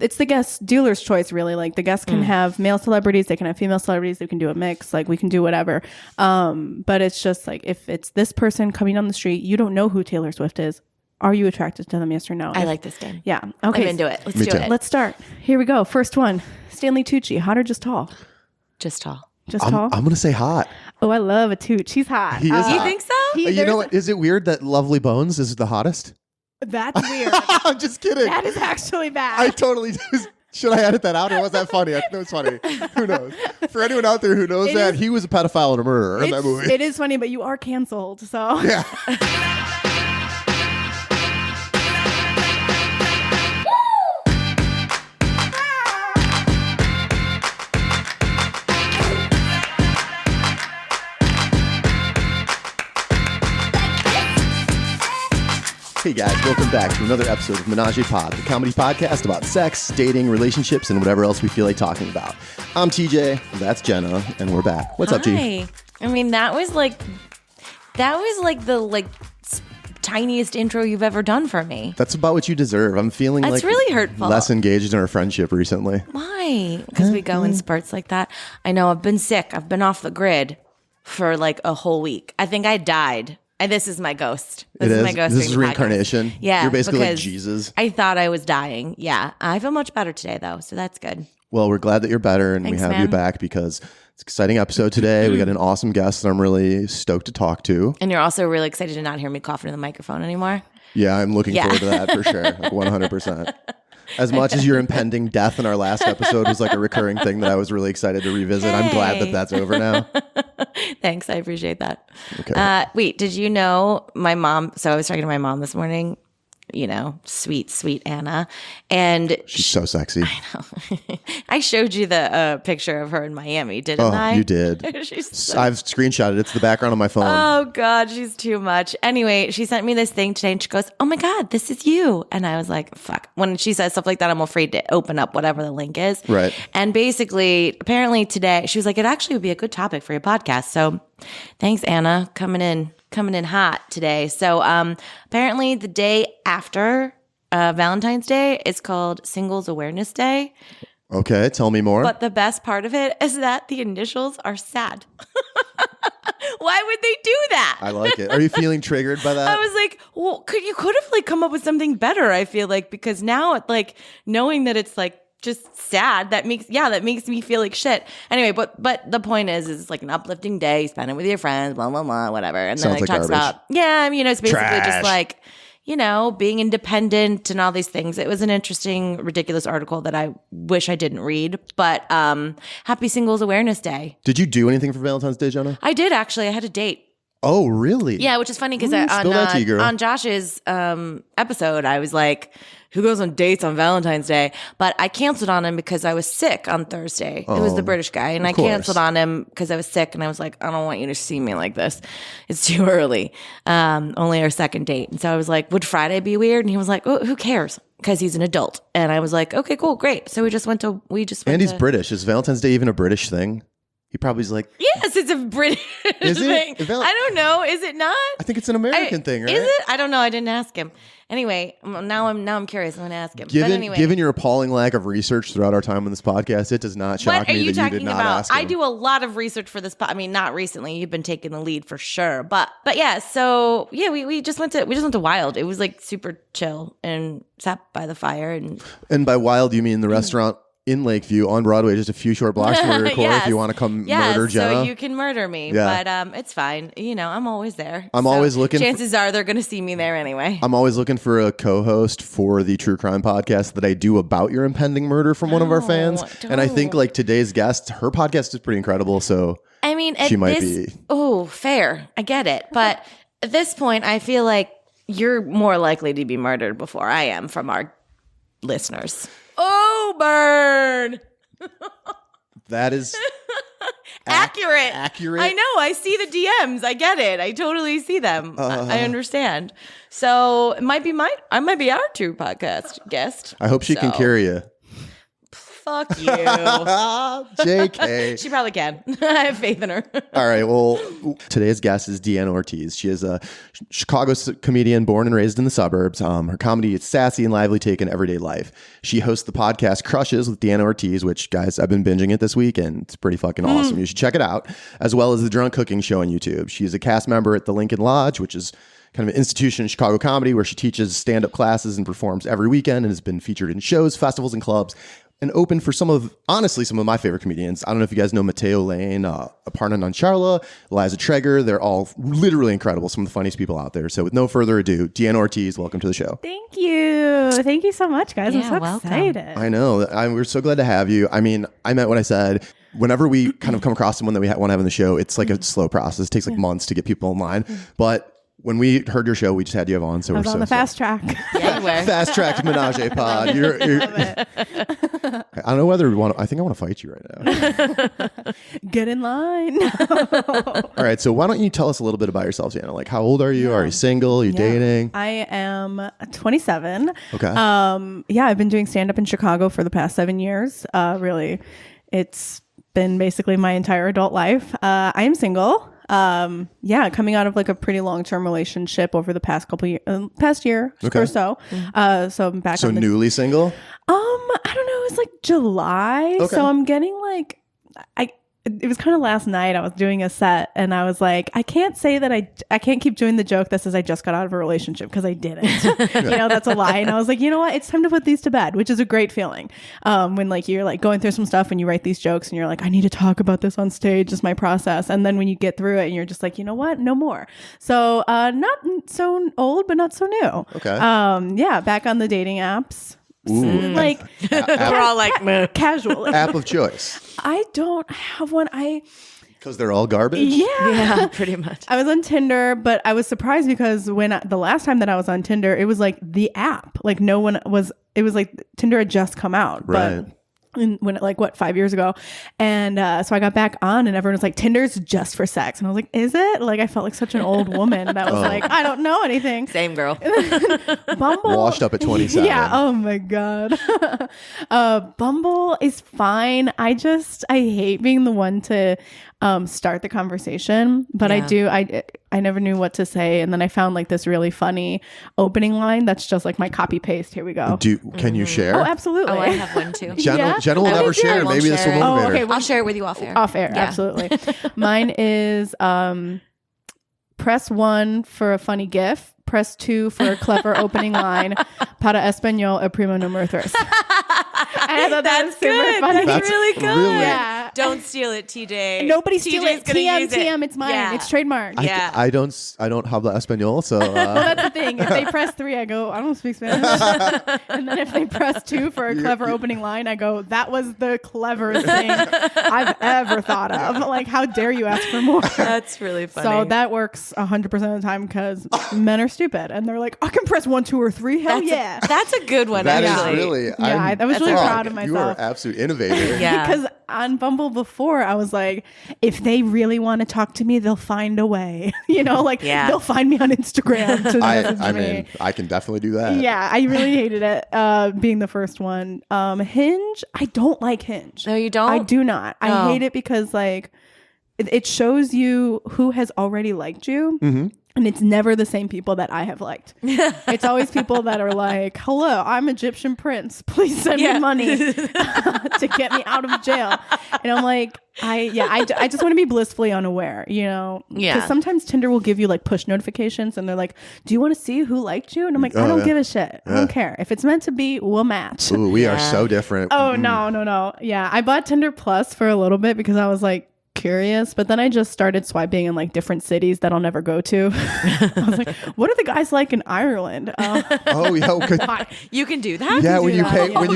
it's the guest dealer's choice, really. Like the guests can have male celebrities, they can have female celebrities, they can do a mix, like we can do whatever. But it's just like, if it's this person coming down the street, you don't know who Taylor Swift is. Are you attracted to them? Yes or no? I like this game. Yeah. Okay. I'm into it. Let's do it. Let's start. Here we go. First one. Stanley Tucci, hot or just tall? Just tall. Just tall? I'm going to say hot. Oh, I love a Tooch. He's hot. He is You hot. think so? You know what? Is it weird that Lovely Bones is the hottest? That's weird. I'm just kidding. That is actually bad. I totally should I edit that out or was that funny? I think it was funny. Who knows? For anyone out there who knows he was a pedophile and a murderer in that movie. It is funny, but you are canceled. So Yeah. Hey guys, welcome back to another episode of Menage-A-Pod, the comedy podcast about sex, dating, relationships, and whatever else we feel like talking about. I'm TJ, that's Jenna, and we're back. What's up, G? Hi. I mean, that was like the tiniest intro you've ever done for me. That's about what you deserve. I'm feeling That's really hurtful. less engaged in our friendship recently. Why? Because we go in spurts like that. I know, I've been sick. I've been off the grid for like a whole week. I think I died. And this is my ghost. This is my ghost. This is reincarnation. Yeah. You're basically like because Jesus. I thought I was dying. Yeah. I feel much better today, though. So that's good. Well, we're glad that you're better and Thanks, we have you man. back because it's an exciting episode today. We got an awesome guest that I'm really stoked to talk to. And you're also really excited to not hear me coughing in the microphone anymore. Yeah, I'm looking forward to that for sure. Like 100%. As much as your impending death in our last episode was like a recurring thing that I was really excited to revisit, I'm glad that that's over now. Thanks. I appreciate that. Okay. Wait, did you know my mom? So I was talking to my mom this morning, you know, sweet Anna. And She's so sexy. I showed you the picture of her in Miami, didn't I? You did. She's so I've screenshotted. It's the background on my phone. Oh, God, she's too much. Anyway, she sent me this thing today and she goes, oh, my God, this is you. And I was like, fuck. When she says stuff like that, I'm afraid to open up whatever the link is. Right. And basically, apparently today, she was like, it actually would be a good topic for your podcast. So thanks, Anna, coming in hot today. So apparently the day after Valentine's Day is called Singles Awareness Day. Okay, tell me more. But the best part of it is that the initials are sad. Why would they do that? I like it. Are you feeling triggered by that? I was like, well, you could have like come up with something better, I feel like, because now like knowing that it's like just sad, that makes me feel like shit. Anyway, but the point is it's like an uplifting day, you spend it with your friends, blah, blah, blah, whatever. And then Sounds it like talks garbage. about, it's basically Trash. just like, you know, being independent and all these things. It was an interesting, ridiculous article that I wish I didn't read. But happy Singles Awareness Day. Did you do anything for Valentine's Day, Jenna? I did actually. I had a date. Oh, really? Yeah, which is funny because Spill that tea, girl. on Josh's episode, I was like, who goes on dates on Valentine's Day? But I canceled on him because I was sick on Thursday. It was the British guy. And I course. canceled on him because I was sick. And I was like, I don't want you to see me like this. It's too early. Only our second date. And so I was like, would Friday be weird? And he was like, oh, who cares? Because he's an adult. And I was like, okay, cool, great. So we just went to. And he's British. Is Valentine's Day even a British thing? He probably's like, Yes, it's a British Is it? thing. Is Val- I don't know. Is it not? I think it's an American thing, right? Is it? I don't know. I didn't ask him. Anyway, now I'm curious. I'm going to ask him. But anyway, Given your appalling lack of research throughout our time on this podcast, it does not shock what are me you that you talking did not about? ask him. I do a lot of research for this. I mean, not recently. You've been taking the lead for sure. But yeah. So yeah, we just went to Wild. It was like super chill and sat by the fire And by wild, you mean the restaurant in Lakeview on Broadway, just a few short blocks from where we record. Yes. If you want to come murder Jenna. So you can murder me. Yeah. But it's fine. You know, I'm always there. I'm always looking Chances are they're going to see me there anyway. I'm always looking for a co-host for the true crime podcast that I do about your impending murder from one of our fans. And I think like today's guest, her podcast is pretty incredible. So I mean, she might be. Oh, fair. I get it. But at this point, I feel like you're more likely to be murdered before I am from our listeners. Oh, burn. That is accurate. Accurate. I know. I see the DMs. I get it. I totally see them. I understand. So it might be I might be our true podcast guest. I hope she can carry you. Fuck you. JK. She probably can. I have faith in her. All right. Well, today's guest is Deanna Ortiz. She is a Chicago comedian born and raised in the suburbs. Her comedy is sassy and lively take in everyday life. She hosts the podcast Crushes with Deanna Ortiz, which, guys, I've been binging it this week, and it's pretty fucking awesome. You should check it out, as well as the Drunk Cooking Show on YouTube. She's a cast member at the Lincoln Lodge, which is kind of an institution in Chicago comedy where she teaches stand-up classes and performs every weekend and has been featured in shows, festivals, and clubs, and open for some of my favorite comedians. I don't know if you guys know Mateo Lane, Aparna Nancharla, Eliza Treger. They're all literally incredible. Some of the funniest people out there. So with no further ado, Deanna Ortiz, welcome to the show. Thank you. Thank you so much, guys. Yeah, I'm so welcome. excited. I know. We're so glad to have you. I mean, I meant what I said. Whenever we kind of come across someone that we want to have on the show, it's like a slow process. It takes like months to get people in line. But when we heard your show, we just had you have on. So I was on the fast track. Yeah, you were. Fast track Menage-A-Pod. I don't know whether I think I want to fight you right now. Get in line. All right. So why don't you tell us a little bit about yourself, Deanna? Like, how old are you? Are you single? Are you dating? I am 27. Okay. I've been doing stand-up in Chicago for the past 7 years. Really, it's been basically my entire adult life. I am single. Coming out of like a pretty long-term relationship over the past past year or so. So I'm back. So newly single? I don't know. It's like July. Okay. So I'm getting like, it was kind of last night I was doing a set and I was like, I can't say that I can't keep doing the joke that says I just got out of a relationship because I didn't. That's a lie. And I was like, you know what? It's time to put these to bed, which is a great feeling. When like you're like going through some stuff and you write these jokes and you're like, I need to talk about this on stage. It's my process. And then when you get through it and you're just like, you know what? No more. So not so old, but not so new. Okay. Back on the dating apps. Like We're all like, meh. casual. App of choice. I don't have one. Because they're all garbage? Yeah, pretty much. I was on Tinder, but I was surprised because the last time that I was on Tinder, it was like the app. Like it was like Tinder had just come out. Right. But when 5 years ago. And so I got back on and everyone was like, Tinder's just for sex. And I was like, is it? Like I felt like such an old woman that was like, I don't know anything. Same girl. Bumble. Washed up at 27. Yeah. Oh my God. Bumble is fine. I hate being the one to start the conversation, but I never knew what to say. And then I found like this really funny opening line that's just like my copy paste. Here we go. Can you share? Oh, absolutely. Oh, I have one too. Jenna will never share. Maybe this will motivate her. I'll share it with you off air. Off air, absolutely. Mine is press 1 for a funny gif, press 2 for a clever opening line. Para español el primo número 3. I thought that was super funny. That's really good. Yeah. Don't steal it, TJ. Nobody steal it. TJ's gonna TM, it's mine. Yeah. It's trademarked. I don't habla español, so that's the thing. If they press 3, I go, I don't speak Spanish. And then if they press 2 for a clever opening line, I go, that was the cleverest thing I've ever thought of. Like, how dare you ask for more? That's really funny. So that works 100% of the time because men are stupid and they're like, I can press 1, 2, or 3. Hell yeah. That's a good one. that actually. is really. Yeah, I was really proud of myself. You are an absolute innovator. Yeah. Because on Bumble before, I was like, if they really want to talk to me, they'll find a way. They'll find me on Instagram to message me. Mean, I can definitely do that. Yeah, I really hated it being the first one. Hinge, I don't like Hinge. No, you don't? I do not. I hate it because like it shows you who has already liked you. Mm-hmm. And it's never the same people that I have liked. It's always people that are like, hello, I'm Egyptian prince. Please send me money to get me out of jail. And I'm like, I just want to be blissfully unaware, Yeah. Because sometimes Tinder will give you like push notifications and they're like, do you want to see who liked you? And I'm like, I don't give a shit. I don't care. If it's meant to be, we'll match. Ooh, we are so different. Oh, no. Yeah. I bought Tinder Plus for a little bit because I was like, curious, but then I just started swiping in like different cities that I'll never go to. I was like, what are the guys like in Ireland? You can do that? Yeah, when you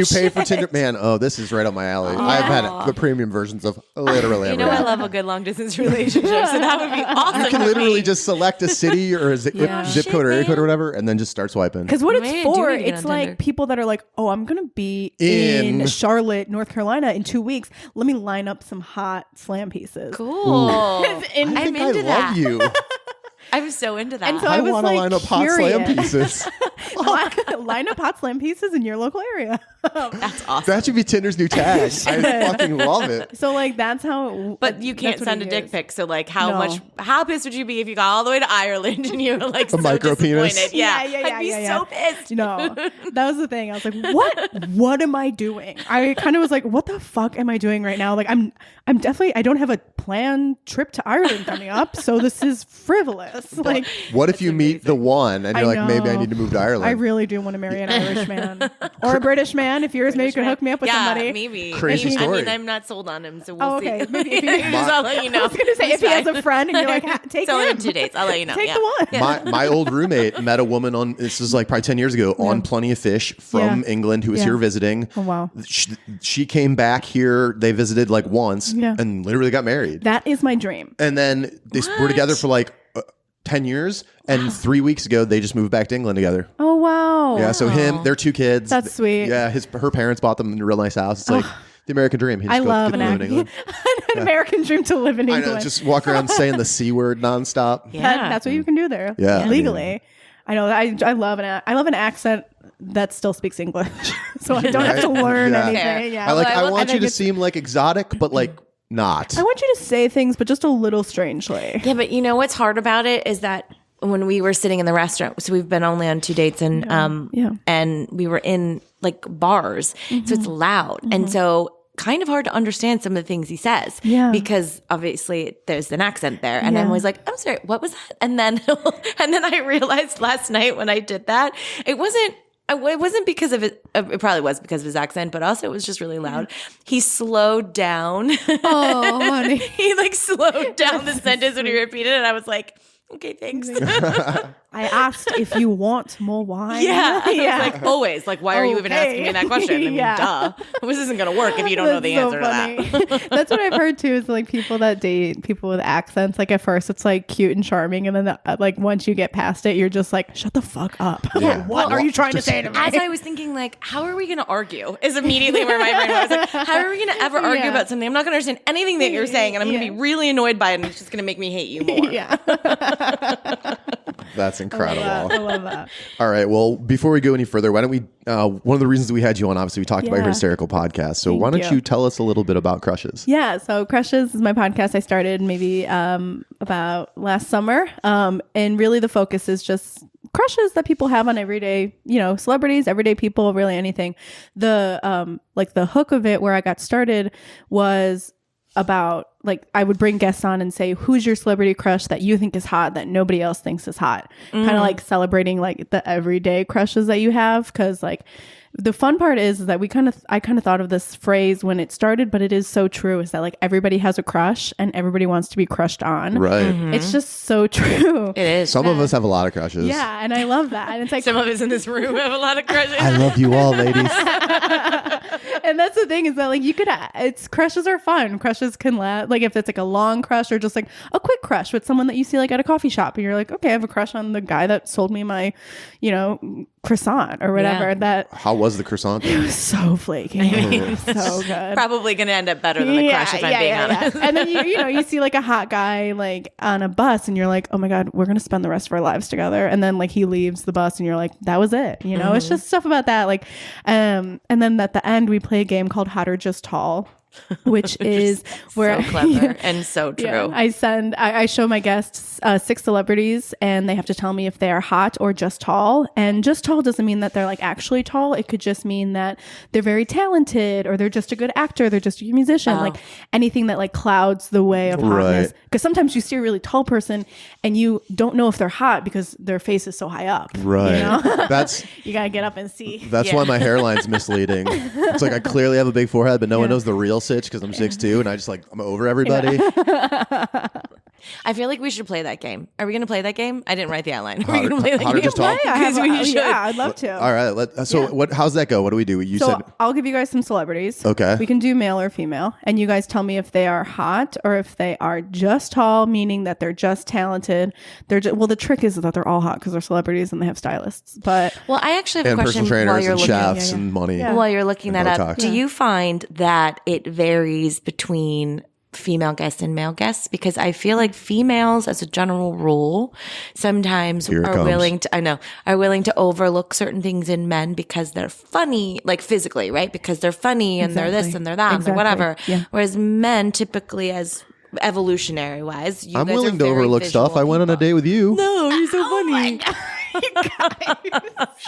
pay for Tinder, man, this is right up my alley. I've had the premium versions of literally everything. I love a good long distance relationship, so that would be awesome. You can literally just select a city or a zip code or area code or whatever, and then just start swiping. Because what it's for, it's like people that are like, oh, I'm going to be in Charlotte, North Carolina in 2 weeks. Let me line up some hot slam pieces. Cool. I'm into that. You. I was so into that. And so I was want to like line up hot slam curious. pieces. Line up hot slam pieces in your local area. That's awesome. That should be Tinder's new tag. I fucking love it. So like that's how. But you can't that's what send a it dick is. pic. So like, No. how pissed would you be if you got all the way to Ireland and you were like so micro penis? disappointed? I'd be so pissed. No, that was the thing. I was like, what am I doing? I kind of was like, what the fuck am I doing right now? Like I'm definitely, I don't have a planned trip to Ireland coming up. So this is frivolous. Like, What if you meet the one and you're like, maybe I need to move to Ireland? I really do want to marry an Irish man or a British man. If yours, maybe you can hook me up with somebody. Maybe. Crazy maybe. story. I mean, I'm not sold on him, so we'll Okay, see. maybe if you, I'll let you know. I was gonna say if he has a friend and you're like, take it's only him. been 2 days. I'll let you know. Take the one. My old roommate met a woman on, this is like probably 10 years ago, on Plenty of Fish from England who was here visiting. Oh, wow. She came back here. They visited like once Yeah. and literally got married. That is my dream. And then they were together for like 10 years. And 3 weeks ago, they just moved back to England together. Oh, wow. Yeah. So their 2 kids. That's sweet. Yeah. Her parents bought them a real nice house. It's like the American dream. He just I love live in England. an American dream to live in I England. know. Just walk around saying the C word nonstop. Yeah. That's what you can do there. Yeah. Legally. I know. I love an accent that still speaks English. So I don't have to learn Yeah. anything. Fair. Yeah. I want you think to it's- seem like exotic, but like not. I want you to say things, but just a little strangely. Yeah, but you know what's hard about it is that when we were sitting in the restaurant, so we've been only on 2 dates, and and we were in like bars, so it's loud, and so kind of hard to understand some of the things he says, because obviously there's an accent there, and I'm always like, I'm sorry, what was that? And then I realized last night when I did that, it wasn't because of it. It probably was because of his accent, but also it was just really loud. He slowed down. Oh, honey. He like slowed down the sentence when he repeated it. And I was like, okay, thanks. I asked if you want more wine. Yeah. I was like, always. Like, why are you even asking me that question? I mean, duh. This isn't going to work if you don't know the That's answer to that. That's what I've heard too, is like people that date people with accents, like at first it's like cute and charming, and then like once you get past it, you're just like, shut the fuck up. Yeah. What are you trying to say to me? As I was thinking, like, how are we going to argue? Is immediately where my brain was. Like, how are we going to ever argue about something? I'm not going to understand anything that you're saying, and I'm going to be really annoyed by it, and it's just going to make me hate you more. Yeah. That's incredible. I love that. All right. Well, before we go any further, why don't we? One of the reasons we had you on, obviously, we talked about your hysterical podcast. So why don't you tell us a little bit about Crushes? Yeah, so Crushes is my podcast I started maybe about last summer. And really the focus is just crushes that people have on everyday, celebrities, everyday people, really anything. The like the hook of it where I got started was about like I would bring guests on and say, who's your celebrity crush that you think is hot that nobody else thinks is hot? Kind of like celebrating like the everyday crushes that you have, because like the fun part is that I kind of thought of this phrase when it started, but it is so true, is that like everybody has a crush and everybody wants to be crushed on. Right. It's just so true. It is. Some of us have a lot of crushes. Yeah, and I love that. And it's like Some of us in this room have a lot of crushes. I love you all, ladies. and that's the thing, is that like it's crushes are fun. Crushes can last, like if it's like a long crush or just like a quick crush with someone that you see like at a coffee shop and you're like, okay, I have a crush on the guy that sold me my, croissant or whatever. That How was the croissant? it was so flaky. So good. Probably going to end up better than the crush if I'm being honest. And then you see like a hot guy like on a bus and you're like, oh my God, we're gonna spend the rest of our lives together. And then like he leaves the bus and you're like, that was it. It's just stuff about that. Like and then at the end we play a game called Hot or Just Tall, which is where so clever and so true. Yeah, I show my guests 6 celebrities and they have to tell me if they are hot or just tall. And just tall doesn't mean that they're like actually tall. It could just mean that they're very talented, or they're just a good actor, they're just a good musician. Like anything that like clouds the way of hotness. Because sometimes you see a really tall person and you don't know if they're hot because their face is so high up. Right. That's you gotta get up and see. That's why my hairline's misleading. It's like I clearly have a big forehead, but no one knows the real sitch because I'm 6'2", and I just like I'm over everybody. I feel like we should play that game. Are we going to play that game? I didn't write the outline. Are we going to play that Hot or game? Just Tall? Yeah, I'd love to. All right. How's that go? What do we do? You said I'll give you guys some celebrities. Okay. We can do male or female, and you guys tell me if they are hot or if they are just tall, meaning that they're just talented. The trick is that they're all hot because they're celebrities and they have stylists. But Well, I actually have and a question personal while trainers you're and looking. chefs and money. While you're looking and that Botox. up, do you find that it varies between female guests and male guests, because I feel like females as a general rule sometimes are willing to overlook certain things in men because they're funny, like physically, right? Because they're funny and they're this and they're that and whatever. Yeah. Whereas men typically, as evolutionary wise, I'm willing to overlook stuff. I went on a date with you. No, you're so funny.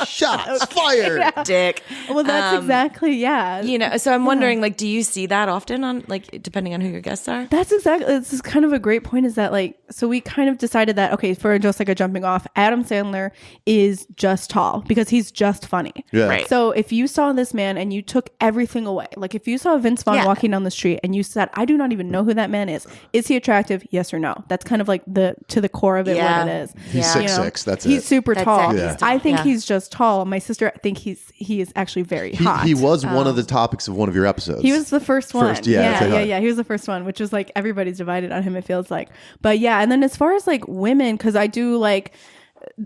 Shots fired. Yeah. Dick. Well, that's exactly, so I'm wondering, like, do you see that often on, like, depending on who your guests are? This is kind of a great point, is that, like, so we kind of decided that, okay, for just like a jumping off, Adam Sandler is just tall because he's just funny. Yeah. Right. So if you saw this man and you took everything away, like if you saw Vince Vaughn walking down the street and you said, I do not even know who that man is he attractive? Yes or no? That's kind of like to the core of it, what it is. He's 6'6", that's it. He's super tall. Yeah. I think he's just tall. My sister, I think he is actually very hot. He was one of the topics of one of your episodes. He was the first one. Yeah. He was the first one, which was like everybody's divided on him, it feels like. But yeah, and then as far as like women, because I do like,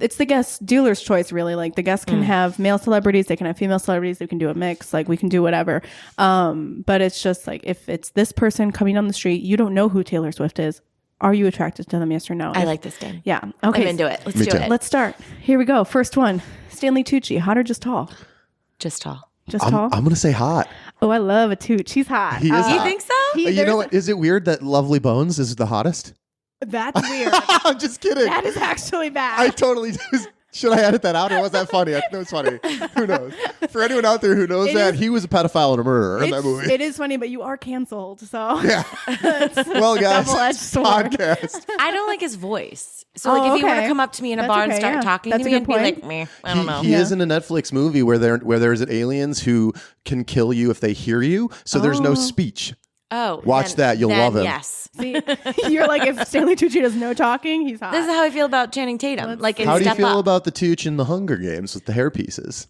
it's the guest dealer's choice, really. Like the guests can have male celebrities, they can have female celebrities, they can do a mix, like we can do whatever. But it's just like, if it's this person coming down the street, you don't know who Taylor Swift is. Are you attracted to them? Yes or no? I like this game. Yeah. Okay. I'm into it. Let's do it. Let's start. Here we go. First one. Stanley Tucci. Hot or just tall? Just tall. Tall? I'm going to say hot. Oh, I love a Tooch. He's hot. He is You hot. think so? You know what? Is it weird that Lovely Bones is the hottest? That's weird. I'm just kidding. That is actually bad. I totally should I edit that out or was that funny? I think it was funny. Who knows? For anyone out there who knows he was a pedophile and a murderer in that movie. It is funny, but you are canceled. So yeah. Well, guys, double-edged sword. podcast. I don't like his voice. So like if you were to come up to me in a bar and start talking to me, I'd be like, meh, I don't know. He is in a Netflix movie where there's aliens who can kill you if they hear you. So there's no speech. Oh, watch that. You'll love him. Yes. See, you're like, if Stanley Tucci does no talking, he's hot. This is how I feel about Channing Tatum. Like, how do you feel about the Tooch in the Hunger Games with the hair pieces?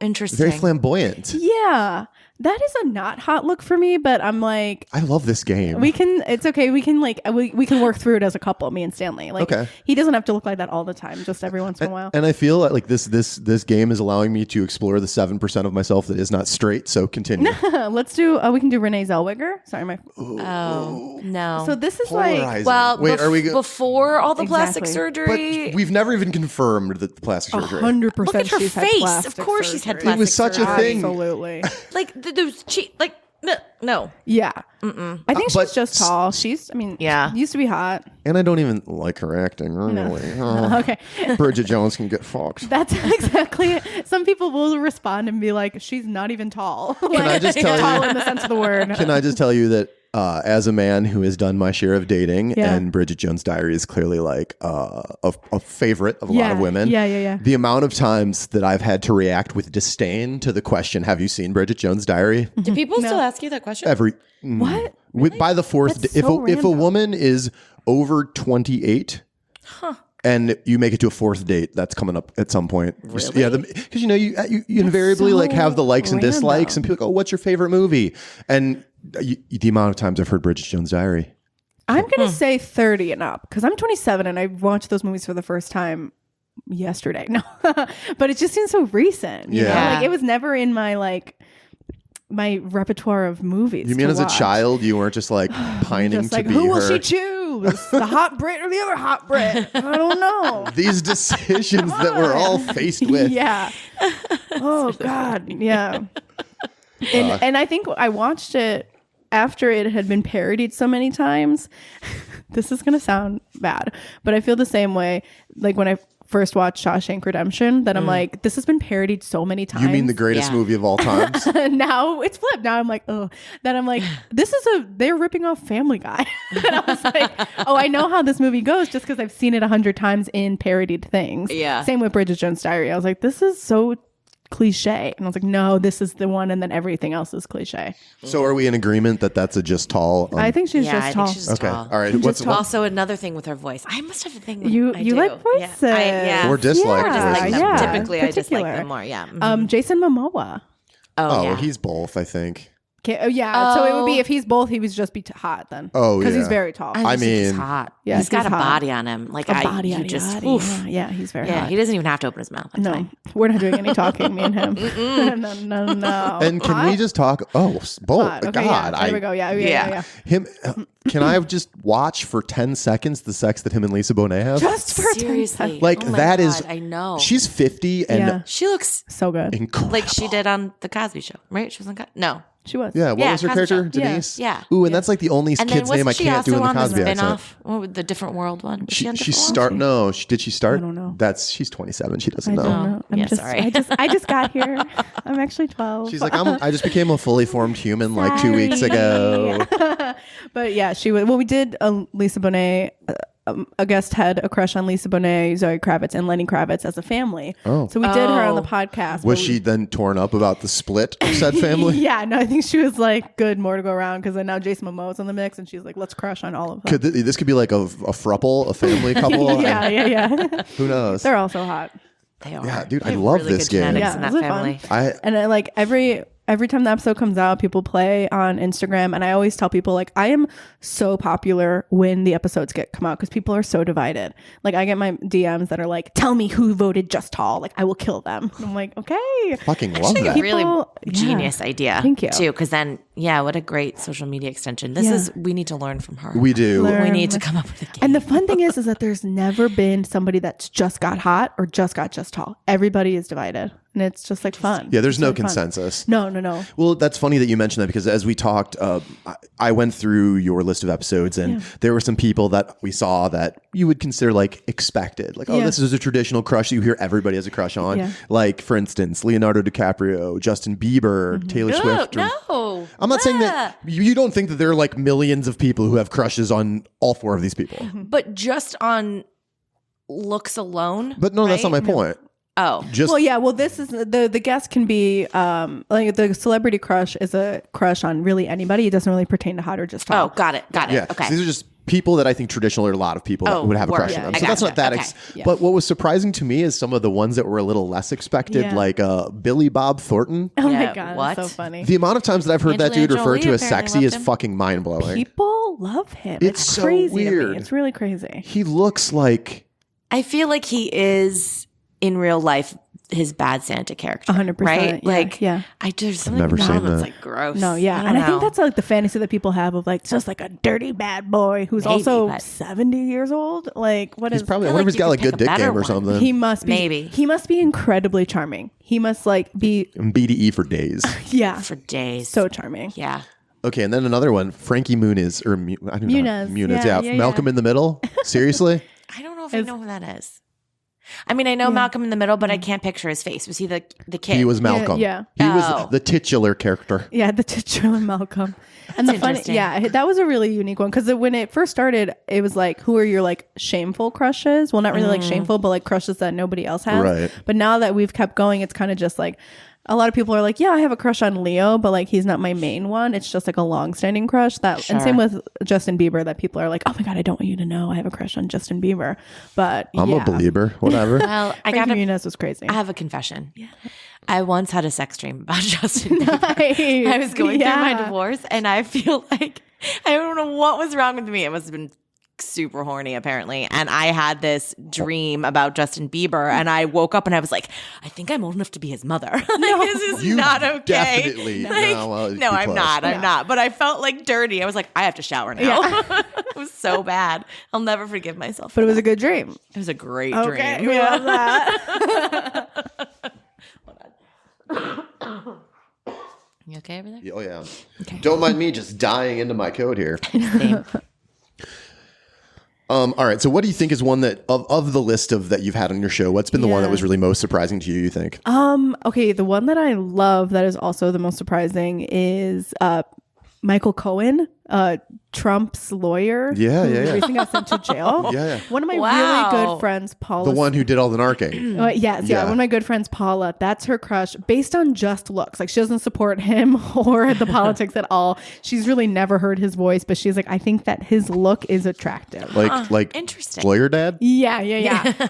Interesting. Very flamboyant. Yeah. That is a not hot look for me, but I'm like, I love this game. It's okay. We can we can work through it as a couple, me and Stanley. Like, okay. He doesn't have to look like that all the time, just every once in a while. And I feel like this game is allowing me to explore the 7% of myself that is not straight. So continue. Let's do, we can do Renee Zellweger. Sorry, Oh, no. So this is polarizing. like, well, wait, are we before all the plastic surgery? But we've never even confirmed that the plastic surgery. 100%. Look at her she's had face. plastic Of course surgery. she's had plastic surgery. It was such a thing. Absolutely. Like, those like, no. Yeah. I think she's just tall. Used to be hot. And I don't even like her acting. Really. Oh. Okay. Bridget Jones can get fucked. That's exactly it. Some people will respond and be like, she's not even tall. Can I just tell tall you? in the sense of the word. Can I just tell you that as a man who has done my share of dating, and Bridget Jones' Diary is clearly like a favorite of a lot of women. Yeah. The amount of times that I've had to react with disdain to the question, "Have you seen Bridget Jones' Diary?" Do people still ask you that question? What? Really? By the fourth, That's if so if a random. woman is over 28. And you make it to a fourth date, that's coming up at some point. Really? Yeah, because you invariably so like have the likes and dislikes, random. and people go, "Oh, what's your favorite movie?" And the amount of times I've heard Bridget Jones' Diary. I'm going to say 30 and up because I'm 27 and I watched those movies for the first time yesterday. No, but it just seems so recent. You know? Like it was never in my repertoire of movies. You mean as watch. a child, you weren't just like pining Just to like, be who will her? she choose? The hot Brit or the other hot Brit? I don't know. These decisions that we're all faced with. Yeah. Oh God. Yeah. And I think I watched it after it had been parodied so many times. This is going to sound bad, but I feel the same way. Like when I first watched Shawshank Redemption, that I'm like, this has been parodied so many times. You mean the greatest movie of all time? Now it's flipped. Now I'm like, oh, then I'm like, they're ripping off Family Guy. And I was like, oh, I know how this movie goes just because I've seen it 100 times in parodied things. Yeah. Same with Bridget Jones' Diary. I was like, this is so cliche. And I was like, no, this is the one. And then everything else is cliche. So are we in agreement that that's a just tall? I think she's Yeah, just I tall. think she's just Okay. tall. All right. What's Also, another thing with her voice. I must have a thing. You I do. like voices. Yeah. Or dislike Yeah, voices. yeah. Typically, I just like Particular. them more. Yeah. Jason Momoa. Oh, yeah. he's both, I think. So it would be if he's both, he would just be hot then. Oh, because he's yeah. very tall. I mean, he's hot. Yeah, he's got he's a hot. body on him. Like Body, you yada, just, yada, oof. yeah, he very Yeah, hot. he doesn't even have to open his mouth. That's No, fine. we're not doing any talking, me and him. No. And can we just talk? Oh, both. Hot. Okay, God, there we go. Yeah. him. Can I just watch for 10 seconds the sex that him and Lisa Bonet have? Just for 10 Seriously. seconds. Like Oh my that is. God, I know. She's 50 and Yeah. She looks So good. incredible. like she did on the Cosby Show, right? She was on No. She was. Yeah, what Yeah, was her Cosby character? Show. Denise? Yeah. Ooh, and that's like the only And then kid's name I wasn't she can't do in also the on the Cosby accent. spinoff? What was the Different World one? Was she on She Different World? No, did she start? I don't know. She's 27. She doesn't I know. don't know. Yeah, sorry. I just got here. I'm actually 12. She's like, I just became a fully formed human like 2 weeks ago. But yeah, she was. Well, we did Lisa Bonet. A guest had a crush on Lisa Bonet, Zoe Kravitz, and Lenny Kravitz as a family. Oh. So we did her on the podcast. Was she then torn up about the split of said family? Yeah, no, I think she was like, good, more to go around, because then now Jason Momoa's in the mix, and she's like, let's crush on all of them. This could be like a thruple, a family couple. Yeah. Who knows? They're all so hot. They are. Yeah, dude, I They have love really this good game. genetics Yeah, in that is it family. fun? And I, like every time the episode comes out, people play on Instagram, and I always tell people like I am so popular when the episodes come out because people are so divided. Like I get my DMs that are like, "Tell me who voted Just Tall. Like I will kill them." And I'm like, okay, Fucking love that. Really People- genius idea. Thank you. Too, because then, what a great social media extension. We need to learn from her. We do. Learn. We need to come up with a game. And the fun thing is that there's never been somebody that's just got hot or just got Just Tall. Everybody is divided, and it's just like fun. Yeah, there's It's no really fun. consensus. No. Well, that's funny that you mentioned that because as we talked, I went through your list of episodes and there were some people that we saw that you would consider like expected. Like, this is a traditional crush that you hear everybody has a crush on. Yeah. Like, for instance, Leonardo DiCaprio, Justin Bieber, Taylor Swift. No. I'm not saying that you don't think that there are like millions of people who have crushes on all four of these people. But just on looks alone. But no, that's not my point. Oh. Just Well, this is the guest can be like the celebrity crush is a crush on really anybody. It doesn't really pertain to hot or just tall. Oh, got it. Yeah. Okay. So these are just people that I think traditionally are a lot of people that would have a word. crush on them. I So that's not gotcha. that. Okay. But what was surprising to me is some of the ones that were a little less expected, Yeah. like Billy Bob Thornton. Oh Yeah, my god, what? it's so funny. The amount of times that I've heard that Angelina dude referred Jolie to as apparently sexy loved is him. fucking mind blowing. People love him. It's It's so crazy weird. to me. It's really crazy. He looks like I feel like he is in real life his bad Santa character. 100%, Right? yeah, Like, yeah. I just something never about seen him that's that. like gross. No, yeah, I and don't I think know. that's like the fantasy that people have of like just like a dirty bad boy who's Maybe, also but- 70 years old. Like what he's is? probably. I feel wonder if like he's got you like could good pick a dick better game or one. something. He must be. Maybe. He must be incredibly charming. He must like be And BDE for days. yeah, for days. so charming. yeah. Okay, and then another one, Frankie Muniz or I don't know. Muniz. Muniz. Yeah, Yeah, yeah, Malcolm yeah. in the Middle. Seriously. I don't know if I know who that is. I mean, I know Malcolm in the Middle, but I can't picture his face. Was he the kid? He was Malcolm. yeah. He Oh. was the titular character. Yeah, the titular Malcolm. And the funny, interesting. yeah, that was a really unique one because when it first started, it was like, who are your like shameful crushes? Well, not really like shameful, but like crushes that nobody else has. Right. But now that we've kept going, it's kind of just like a lot of people are like, yeah, I have a crush on Leo, but like he's not my main one. It's just like a long-standing crush. And same with Justin Bieber, that people are like, oh my god, I don't want you to know I have a crush on Justin Bieber. But I'm a believer. Whatever. Well, I Frankie got Muniz was crazy. I have a confession. Yeah. I once had a sex dream about Justin Bieber. I was going through my divorce and I feel like I don't know what was wrong with me. It must have been super horny apparently. And I had this dream about Justin Bieber and I woke up and I was like, I think I'm old enough to be his mother. Like, this is You not okay. definitely- Like, no, well, no, too I'm close. not. I'm not. But I felt like dirty. I was like, I have to shower now. It was so bad. I'll never forgive myself. But it was a good dream. It was a great Okay, dream. we love that. You okay over there? Oh yeah. Don't mind me just dying into my code here. Same. All right. So, what do you think is one that of the list of that you've had on your show? What's been the one that was really most surprising to you? You think? Okay, the one that I love that is also the most surprising is Michael Cohen Trump's lawyer. Yeah, who yeah, yeah. recently got sent to jail. Yeah. One of my Wow. really good friends, Paula. The one who did all the narking. Yes, Yeah. one of my good friends, Paula. That's her crush, based on just looks. Like she doesn't support him or the politics at all. She's really never heard his voice, but she's like, I think that his look is attractive. Like Interesting. lawyer dad? Yeah.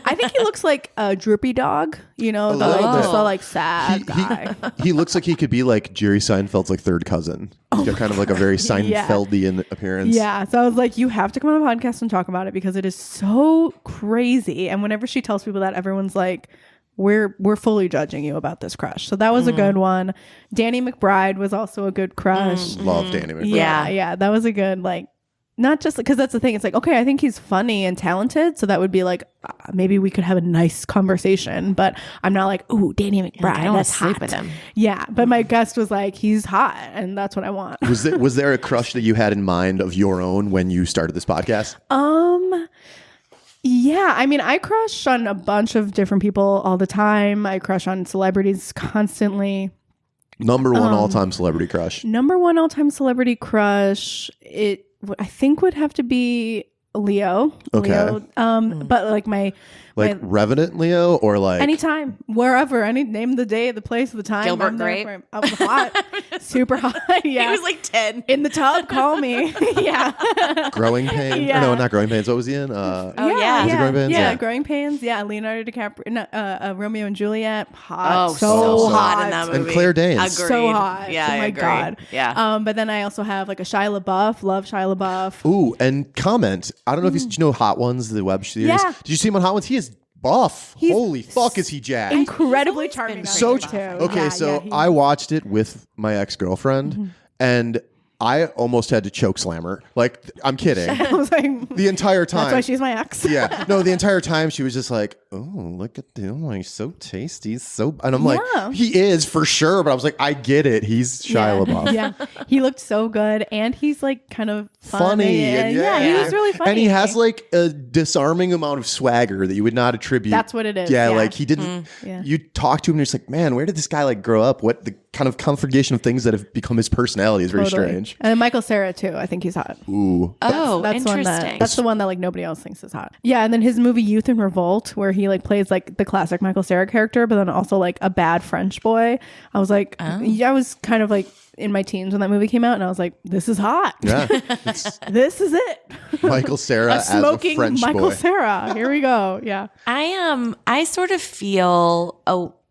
I think he looks like a droopy dog. You know, the little bit. just the like sad guy. He looks like he could be like Jerry Seinfeld's like third cousin. He's got kind of like a very Seinfeldian appearance. Yeah. So I was like, you have to come on the podcast and talk about it because it is so crazy. And whenever she tells people that, everyone's like, we're fully judging you about this crush. So that was a good one. Danny McBride was also a good crush. Love Danny McBride. Yeah. That was a good, like, not just because that's the thing. It's like, okay, I think he's funny and talented. So that would be like, maybe we could have a nice conversation. But I'm not like, ooh, Danny McBride. I don't want that's to sleep hot. with him. Yeah. But my guest was like, he's hot. And that's what I want. Was there a crush that you had in mind of your own when you started this podcast? Yeah, I mean, I crush on a bunch of different people all the time. I crush on celebrities constantly. Number one all-time celebrity crush. Number one all-time celebrity crush, I think would have to be Leo. Okay. Leo. But like my Revenant Leo or like anytime, wherever, name the day, the place, the time. Gilbert I'm there Grape? for him. I was hot, super hot. Yeah, He was like 10. in the tub. Call me. Yeah. Growing Pains? Yeah. No, not Growing Pains. What was he in? yeah. Was it Growing Pains? Yeah, Yeah. Growing Pains. Yeah, Leonardo DiCaprio, Romeo and Juliet. Hot. Oh, so so hot hot in that movie. And Claire Danes. Agreed. So hot. Yeah, oh I my agree. God. Yeah. But then I also have like a Shia LaBeouf. Love Shia LaBeouf. Ooh, and comment. I don't know if do you know Hot Ones, the web series? Yeah. Did you see him on Hot Ones? He is buff. Holy fuck, is he jacked? Incredibly He's always charming. been So too. okay, Yeah, so he's- I watched it with my ex-girlfriend and I almost had to choke slam her. Like, I'm kidding. I was like, The entire time. that's why she's my ex. Yeah. No, the entire time she was just like, oh, look at him. Like, so tasty. So, and I'm Yeah. like, he is for sure. But I was like, I get it. He's Shia LaBeouf. Yeah, he looked so good, and he's like kind of Funny. And And he was really funny. And he has like a disarming amount of swagger that you would not attribute. That's what it is. Yeah. Yeah. Like he didn't, Yeah. you talk to him and you're just like, man, where did this guy like grow up? What the kind of configuration of things that have become his personality is very Totally. strange. And then Michael Cera too. I think he's hot. Ooh. Oh, That's one interesting. that's the one that like nobody else thinks is hot. Yeah, and then his movie Youth in Revolt, where he like plays like the classic Michael Cera character, but then also like a bad French boy. I was like, I was kind of like in my teens when that movie came out, and I was like, this is hot. Yeah. This is it. Michael Cera A as a smoking French Michael boy. Cera. Here we go. Yeah. I sort of feel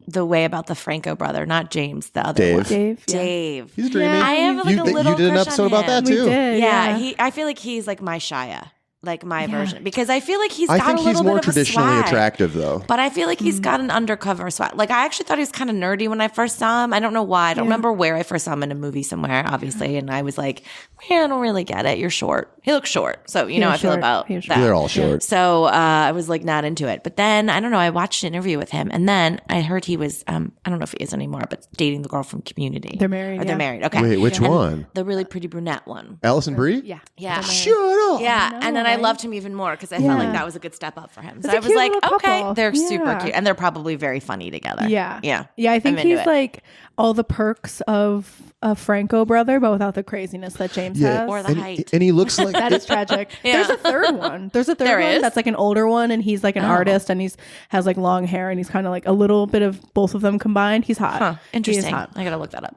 the way about the Franco brother, not James, the other Dave. one. Dave. Yeah. Dave. He's dreamy. Yeah. I have like a little You did an crush episode on about that him. too. We did. Yeah, I feel like he's like my Shia, like my version, because I feel like he's I got think a little he's more bit of a traditionally swag. attractive though. But I feel like he's got an undercover swag. Like I actually thought he was kind of nerdy when I first saw him. I don't know why. I don't remember where I first saw him in a movie somewhere, obviously. And I was like, man, I don't really get it. You're short. He looks short. So, you know how I feel short. about He was that. short. They're all short. So I was like not into it. But then I don't know. I watched an interview with him, and then I heard he was I don't know if he is anymore, but dating the girl from Community. They're married, Or they're yeah. married. Okay. Wait, which And one? The really pretty brunette one. Allison Brie? Yeah. Yeah. Shut up. Yeah, and then I right? loved him even more because I felt like Yeah. that was a good step up for him. So It's a I was cute like, little okay, couple. they're super Yeah. cute, and they're probably very funny together. Yeah. yeah, Yeah, I think I'm into he's it. like all the perks of a Franco brother, but without the craziness that James has. Or the height. And he looks like That is tragic. There's a third one. There's a third There one is? that's like an older one, and he's like an artist, and has like long hair, and he's kind of like a little bit of both of them combined. He's hot. Huh, He is interesting. hot. I gotta look that up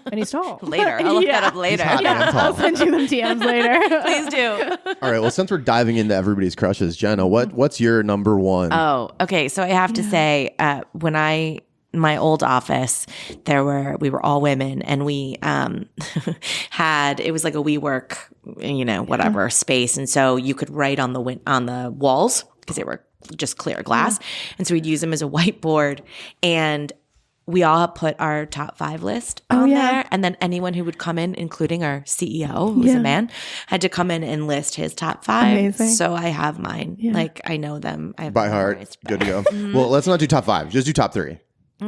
And he's tall. later. I'll look that Yeah. up later. hot Yeah, and tall. I'll send you them DMs later. please do. All right. Well, since we're diving into everybody's crushes, Jenna, what's your number one? Oh, okay. So I have to say, when my old office, we were all women, and we it was like a WeWork, whatever space, and so you could write on the walls because they were just clear glass, and so we'd use them as a whiteboard, and we all put our top 5 list on there, and then anyone who would come in, including our CEO, who's a man, had to come in and list his top 5. Amazing. So I have mine. Like I know them. I have By them heart. memorized. Good to go. Well, let's not do top 5. Just do top 3.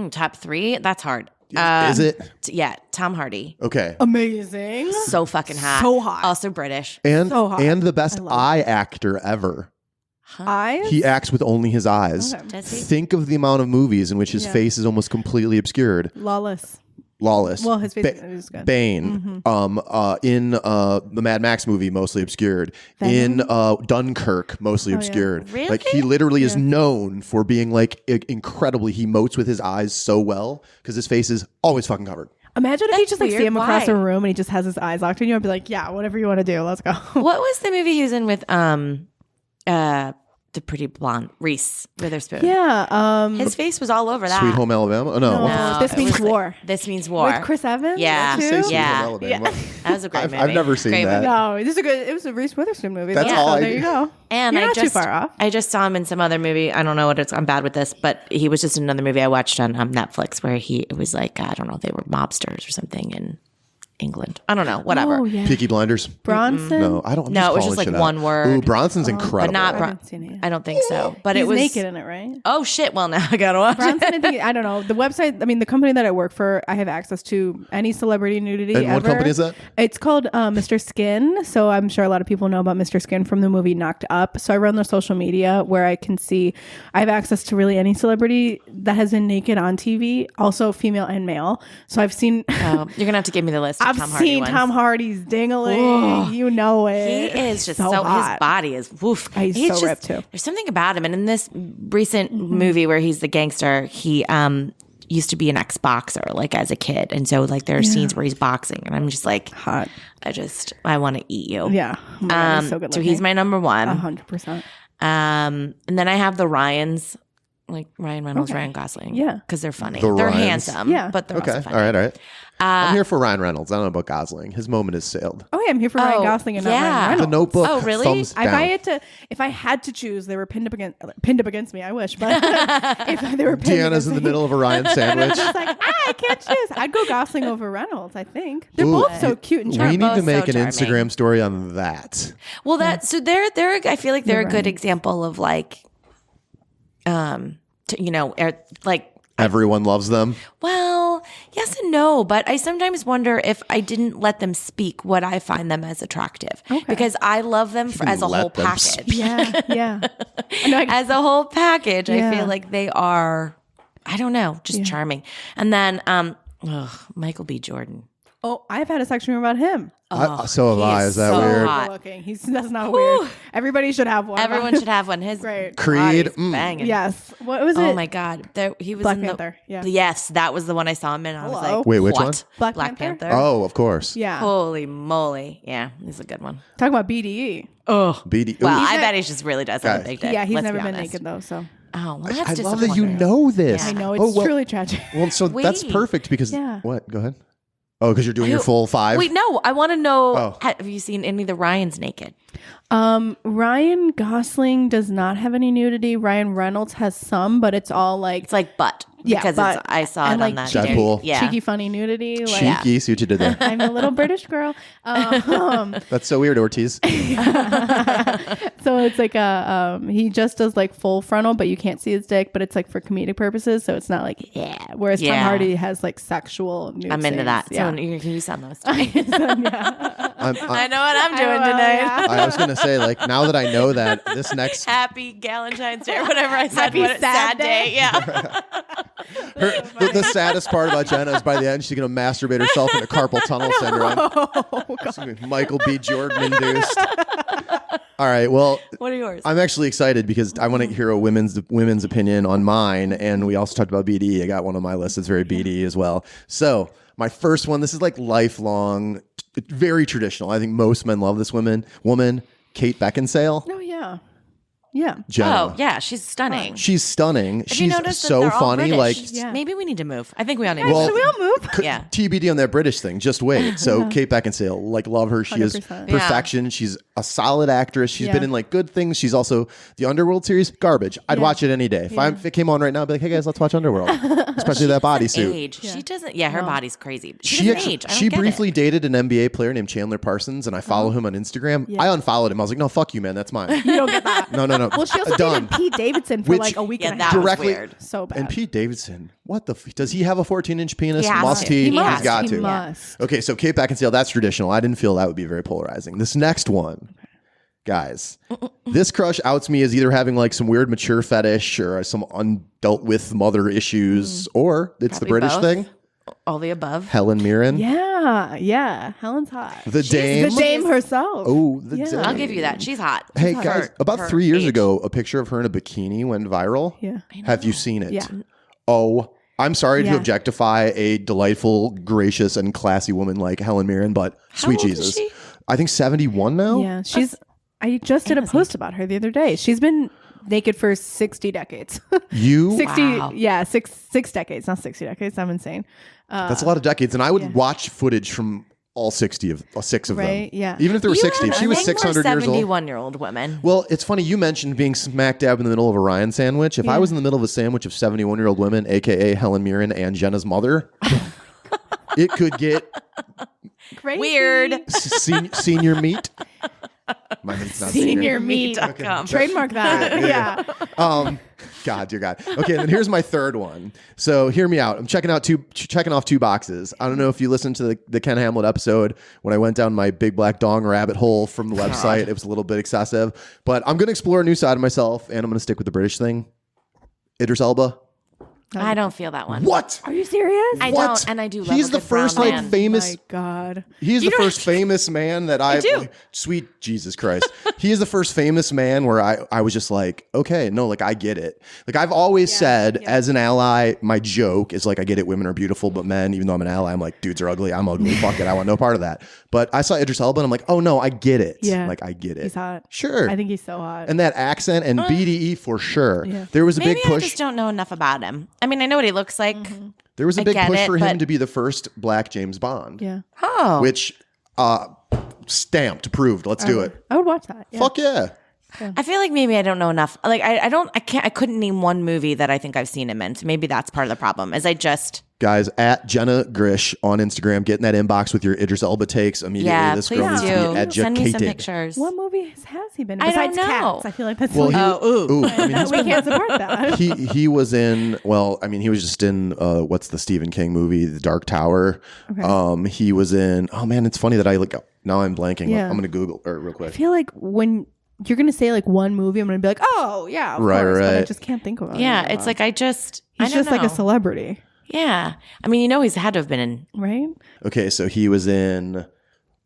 Top 3? That's hard. Is it? Yeah, Tom Hardy. Okay. Amazing. So fucking hot. So hot. Also British. And so hot. and the best eye actor ever. Eyes? He acts with only his eyes. Okay. Does he? Think of the amount of movies in which his Yeah. face is almost completely obscured. Lawless. Lawless. Well, his face is good. Bane. In the Mad Max movie, mostly obscured. Venom? In Dunkirk, mostly obscured. Really? Like he literally is known for being like incredibly. He emotes with his eyes so well because his face is always fucking covered. Imagine if you just like weird. see him across Why? a room and he just has his eyes locked on you. I'd be like, yeah, whatever you want to do, let's go. What was the movie he was in with the pretty blonde Reese Witherspoon? Yeah. His face was all over that. Sweet Home Alabama. Oh, no. No, This it Means was like, War. This Means War. With Chris Evans? Yeah. too? Say Sweet Yeah. Home Alabama. That was a great movie. I've never seen Great that. movie. No, it was a Reese Witherspoon movie. That's though. all So I there do. you go. And You're I not just too far off. I just saw him in some other movie. I don't know what I'm bad with this, but he was just in another movie I watched on Netflix where it was like, I don't know, they were mobsters or something in England. I don't know, whatever. Oh, yeah. Peaky Blinders. Bronson? No, I don't. I'm No, it was calling just like shit one out. word. Ooh, Bronson's incredible. But not I Bron. haven't seen it yet. I don't think so. But He's it was naked in it, right? Oh shit! Well, now I gotta watch Bronson, it. I don't know. The website, I mean, the company that I work for, I have access to any celebrity nudity And ever. what company is that? It's called Mr. Skin. So I'm sure a lot of people know about Mr. Skin from the movie Knocked Up. So I run their social media where I can see, I have access to really any celebrity that has been naked on TV, also female and male. So I've seen, Oh, you're gonna have to give me the list. Of I've Tom Hardy seen ones. Tom Hardy's dingling. Whoa. You know He it. is just so so hot. his body is woof. He's so just, ripped, too. There's something about him, and in this recent movie where he's the gangster, he used to be an ex-boxer like as a kid, and so like there are scenes where he's boxing, and I'm just like, Hot. I want to eat you. Yeah. Oh my God, he's so good So looking. he's my number one. 100%. And then I have the Ryans, like Ryan Reynolds, Ryan Gosling. Yeah. Because they're funny. The They're Ryans. handsome. Yeah. But they're Okay. also All funny. right. I'm here for Ryan Reynolds. I don't know about Gosling. His moment has sailed. Oh, yeah, I'm here for Ryan Gosling and not Ryan yeah. Reynolds. The Notebook. Oh, really? Thumbs down. If I had to choose, they were pinned up against me. I wish, but if they were pinned Deanna's against in the me, middle of a Ryan sandwich. just like I can't choose. I'd go Gosling over Reynolds. I think they're Ooh. both so cute and We charming. need to both make so an charming. Instagram story on that. Well, so they're I feel like they're a good Ryans. example of like, like, Everyone loves them. well, yes and no, but I sometimes wonder if I didn't let them speak, would I find them as attractive? Okay. Because I love them as a let whole them package. Yeah. I know, As a whole package, I Yeah. feel like they are, I don't know, just charming. And then Michael B. Jordan. oh, I've had a section about him. So have he I. is Is that so weird? hot. Looking, that's not weird. Everybody should have one. Everyone should have one. His Great. Creed, body's banging. Yes. What was it? Oh my God. He was Black in Panther, yeah. Yes, that was the one I saw him in. I was Hello. like, Wait, which what? one? Black Panther? Oh, of course. Yeah. Holy moly. Yeah, he's a good one. Talking about BDE. Oh. BD. Well, Ooh, I bet he just really does have a Guys. big dick. Yeah, he's Let's never be been honest. naked though. So Oh, well, that's I love that you disappointing. know this. I know Oh, it's well- truly tragic. Well, so that's Wait. perfect because Yeah. what? Go ahead. Oh, because you're doing your full five. Wait, no, I want to know, Oh. have you seen any of the Ryans naked? Ryan Gosling does not have any nudity. Ryan Reynolds has some, but it's all like It's like butt. Yeah, because butt. I saw And it like on that. cheeky- Deadpool. Yeah. cheeky, funny nudity. Like Cheeky. See what you did there. I'm a little British girl. That's so weird, Ortiz. So it's like he just does like full frontal, but you can't see his dick, but it's like for comedic purposes. So it's not like, yeah. Whereas Tom Yeah. Hardy has like sexual nude I'm into scenes. that. Yeah. So you sound those to me. I'm, I know what I'm doing know, tonight. yeah. I was gonna say, like, now that I know that this next Happy Galentine's Day or whatever I said. Happy what, sad sad day. day. Yeah. the saddest part about Jenna is by the end she's gonna masturbate herself into carpal tunnel syndrome. It's gonna be Michael B. Jordan induced. All right, well, What are yours? I'm actually excited because I want to hear a women's opinion on mine, and we also talked about BDE. I got one on my list that's very BDE as well. So my first one, this is like lifelong, very traditional. I think most men love this woman, Kate Beckinsale. Oh yeah. Yeah. Jenna. Oh, yeah. She's stunning. She's stunning. Have you She's noticed that so they're all funny. British? Like, Yeah. Maybe we need to move. I think we all need to Well- move. Should we all move? Yeah. TBD on that British thing. Just wait. So Kate Beckinsale, like, love her. She is 100%. perfection. She's a solid actress. She's Yeah. been in like good things. She's also the Underworld series, garbage. I'd Yeah. watch it any day. If it came on right now, I'd be like, hey guys, let's watch Underworld. Especially that bodysuit. Age. She doesn't. Yeah, her body's crazy. She She doesn't actually, age. I don't she get briefly it. dated an NBA player named Chandler Parsons, and I follow him on Instagram. I unfollowed him. I was like, no, fuck you, man. That's mine. You don't get that. No. Well, she also Done. dated Pete Davidson for Which- like a week Yeah, and a that half. was Directly- weird. So bad. And Pete Davidson, what the? Does he have a 14-inch penis? He has Must to. he? He must. He's got He to. must. Okay, so Kate Beckinsale, that's traditional. I didn't feel that would be very polarizing. This next one, guys, this crush outs me as either having like some weird mature fetish or some undealt with mother issues, or it's Probably the British both. thing. All the above. Helen Mirren. Yeah. Helen's hot. The Dame. The Dame herself. Oh, the Yeah. Dame. I'll give you that. She's hot. Hey She's hot. guys, about Her 3 years age. ago, a picture of her in a bikini went viral. Yeah. Have you seen it? Yeah. Oh, I'm sorry to Yeah. objectify a delightful, gracious, and classy woman like Helen Mirren, but sweet old is Jesus. she? I think 71 now. Yeah. I just did a post about her the other day. She's been naked for 60 decades. You 60, Wow. yeah, six decades, not 60 decades. I'm insane. That's a lot of decades, and I would watch footage from all 6 of them. Right, yeah. Even if there were 60. If she was 600 years old. 71-year-old women. Well, it's funny you mentioned being smack dab in the middle of a Ryan sandwich. If I was in the middle of a sandwich of 71-year-old women, aka Helen Mirren and Jenna's mother, it could get Crazy. Weird. senior meat. My name's not Senior meat. Meat.com. Trademark that. Yeah. God, dear God. Okay, and then here's my third one. So hear me out. I'm checking off 2 boxes. I don't know if you listened to the Ken Hamlet episode when I went down my big black dong rabbit hole from the website. It was a little bit excessive, but I'm going to explore a new side of myself, and I'm going to stick with the British thing. Idris Elba. I don't feel that one. What? Are you serious? I What? don't, and I do love He's a the good brown first like man. famous. My God. He's the first famous man that I do. sweet Jesus Christ. He is the first famous man where I was just like, okay, no, like I get it. Like I've always said as an ally, my joke is like, I get it. Women are beautiful, but men, even though I'm an ally, I'm like, dudes are ugly. I'm ugly. Fuck it. I want no part of that. But I saw Idris Elba and I'm like, oh no, I get it. Yeah. Like I get it. He's hot. Sure. I think he's so hot. And that accent and BDE for sure. Yeah. There was a Maybe big I push. just don't know enough about him. I mean, I know what he looks like. There was a I big get push it, for him but- to be the first black James Bond. yeah. Oh. Which stamped, approved. Let's do it. I would watch that. Yeah. Fuck yeah. I feel like maybe I don't know enough. Like I couldn't name one movie that I think I've seen him in. So maybe that's part of the problem. Is I just Guys, at Jenna Grish on Instagram, get in that inbox with your Idris Elba takes immediately. This please girl needs to be do. educated. Send me some pictures. What movies has he been in? I don't Besides know. Cats. I feel like that's Well, the I mean, we can't support that. he was in. Well, I mean, he was just in. What's the Stephen King movie, The Dark Tower? Okay. He was in. Oh man, it's funny that I look. Now I'm blanking. Yeah. I'm gonna Google real I quick. feel like when you're gonna say like one movie, I'm gonna be like, oh yeah, of Right, course, but I right. just can't think of it. Yeah, it's like I don't he's just like know. a celebrity, Yeah. I mean, he's had to have been in. right? Okay, so he was in a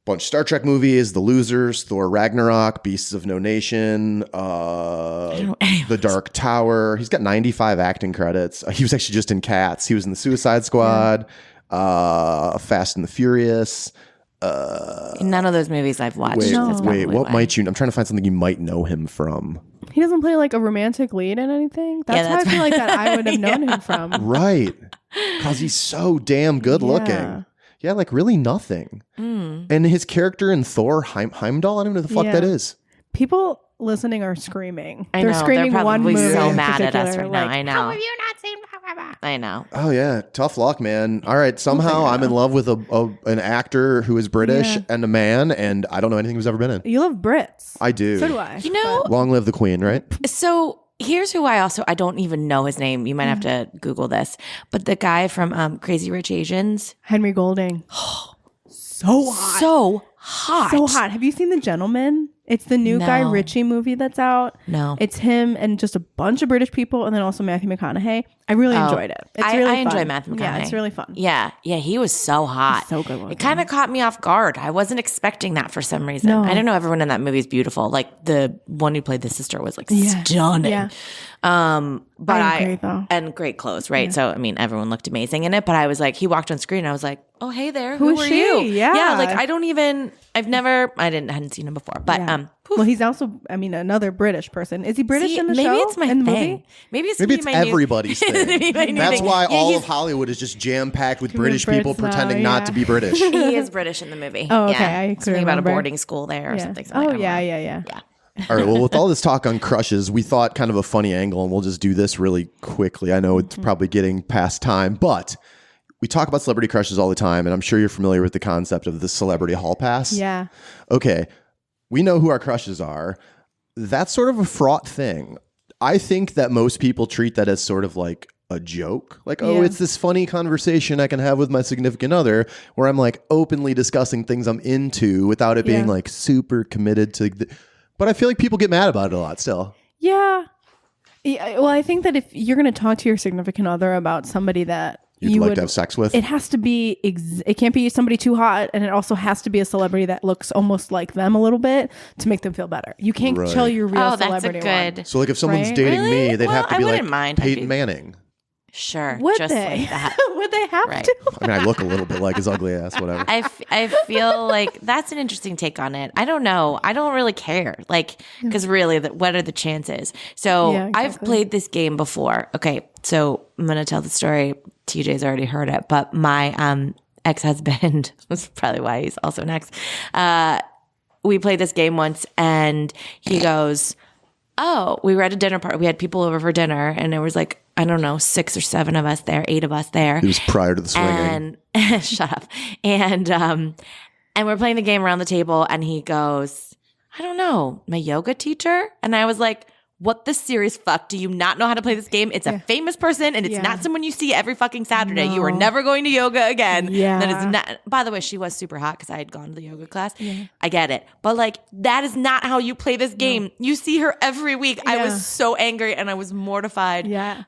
bunch of Star Trek movies, The Losers, Thor Ragnarok, Beasts of No Nation, The Dark Tower. He's got 95 acting credits. He was actually just in Cats. He was in The Suicide Squad, Fast and the Furious. None of those movies I've watched. Wait, That's probably what why. might you? I'm trying to find something you might know him from. He doesn't play like a romantic lead in anything. That's how that's I feel like that I would have known him from. Right, because he's so damn good Yeah. looking. Yeah, like really nothing. And his character in Thor Heimdall, I don't know who the fuck Yeah. that is. People listening are screaming. I They're know. screaming They're one probably movie so in mad at us particular, right now. like, I know. How have you not seen? Blah, blah, blah? I know. Oh yeah, tough luck, man. All right, somehow I'm in love with an actor who is British Yeah. and a man, and I don't know anything he's ever been in. You love Brits. I do. So do I. You know, Long live the Queen, right? so here's who I don't even know his name. You might have to Google this. But the guy from Crazy Rich Asians. Henry Golding. So hot. So hot. So hot. Have you seen The Gentleman? It's the new Guy No. Ritchie movie that's out. No. It's him and just a bunch of British people, and then also Matthew McConaughey. I really enjoyed it. It's really I fun. enjoy Matthew McConaughey. Yeah, it's really fun. Yeah, he was so hot. so good looking. It kind of caught me off guard. I wasn't expecting that for some reason. No. I don't know. Everyone in that movie is beautiful. Like the one who played the sister was like Yeah. stunning. Yeah. But I agree, though. and great clothes, right? So I mean, everyone looked amazing in it. But I was like, he walked on screen, and I was like, oh hey there, Who is are she? you? Yeah. Like I hadn't seen him before. But Yeah. Well, he's also, another British person. Is he British see, in the maybe show? it's my in the thing. movie? Maybe it's Maybe gonna it's be my new- everybody's thing. Maybe my new That's thing. why Yeah, all he's- of Hollywood is just jam packed with Brits British people now, pretending not yeah. to be British. He is British in the movie. Oh, okay. Yeah. I could Something about a remember. boarding school there or Yeah. something. Oh, I don't yeah, know. yeah. All right. Well, with all this talk on crushes, we thought kind of a funny angle, and we'll just do this really quickly. I know it's probably getting past time, but we talk about celebrity crushes all the time, and I'm sure you're familiar with the concept of the celebrity hall pass. Yeah. Okay. We know who our crushes are. That's sort of a fraught thing. I think that most people treat that as sort of like a joke. Like, oh, Yeah. it's this funny conversation I can have with my significant other where I'm like openly discussing things I'm into without it being Yeah. like super committed to but I feel like people get mad about it a lot still. Yeah. Well, I think that if you're going to talk to your significant other about somebody that you'd like to have sex with? It has to be, it can't be somebody too hot, and it also has to be a celebrity that looks almost like them a little bit to make them feel better. You can't tell your real celebrity. That's a good. So like if someone's dating me, they'd have to be like Peyton Manning. Sure. Would just they? like that. Would they have to? I mean, I look a little bit like his ugly ass, whatever. I feel like that's an interesting take on it. I don't know. I don't really care. Like, because really, what are the chances? So I've played this game before. Okay. So I'm going to tell the story. TJ's already heard it, but my ex-husband, that's probably why he's also an ex. We played this game once and he goes, oh, we were at a dinner party. We had people over for dinner and there was like, I don't know, 6 or 7 of us there, 8 of us there. It was prior to the swinging. And shut up. And we're playing the game around the table and he goes, I don't know, my yoga teacher? And I was like, what the serious fuck? Do you not know how to play this game? It's a famous person and it's not someone you see every fucking Saturday. No. You are never going to yoga again. Yeah. That is not, by the way, she was super hot because I had gone to the yoga class. Yeah. I get it. But like, that is not how you play this game. No. You see her every week. Yeah. I was so angry and I was mortified. Yeah.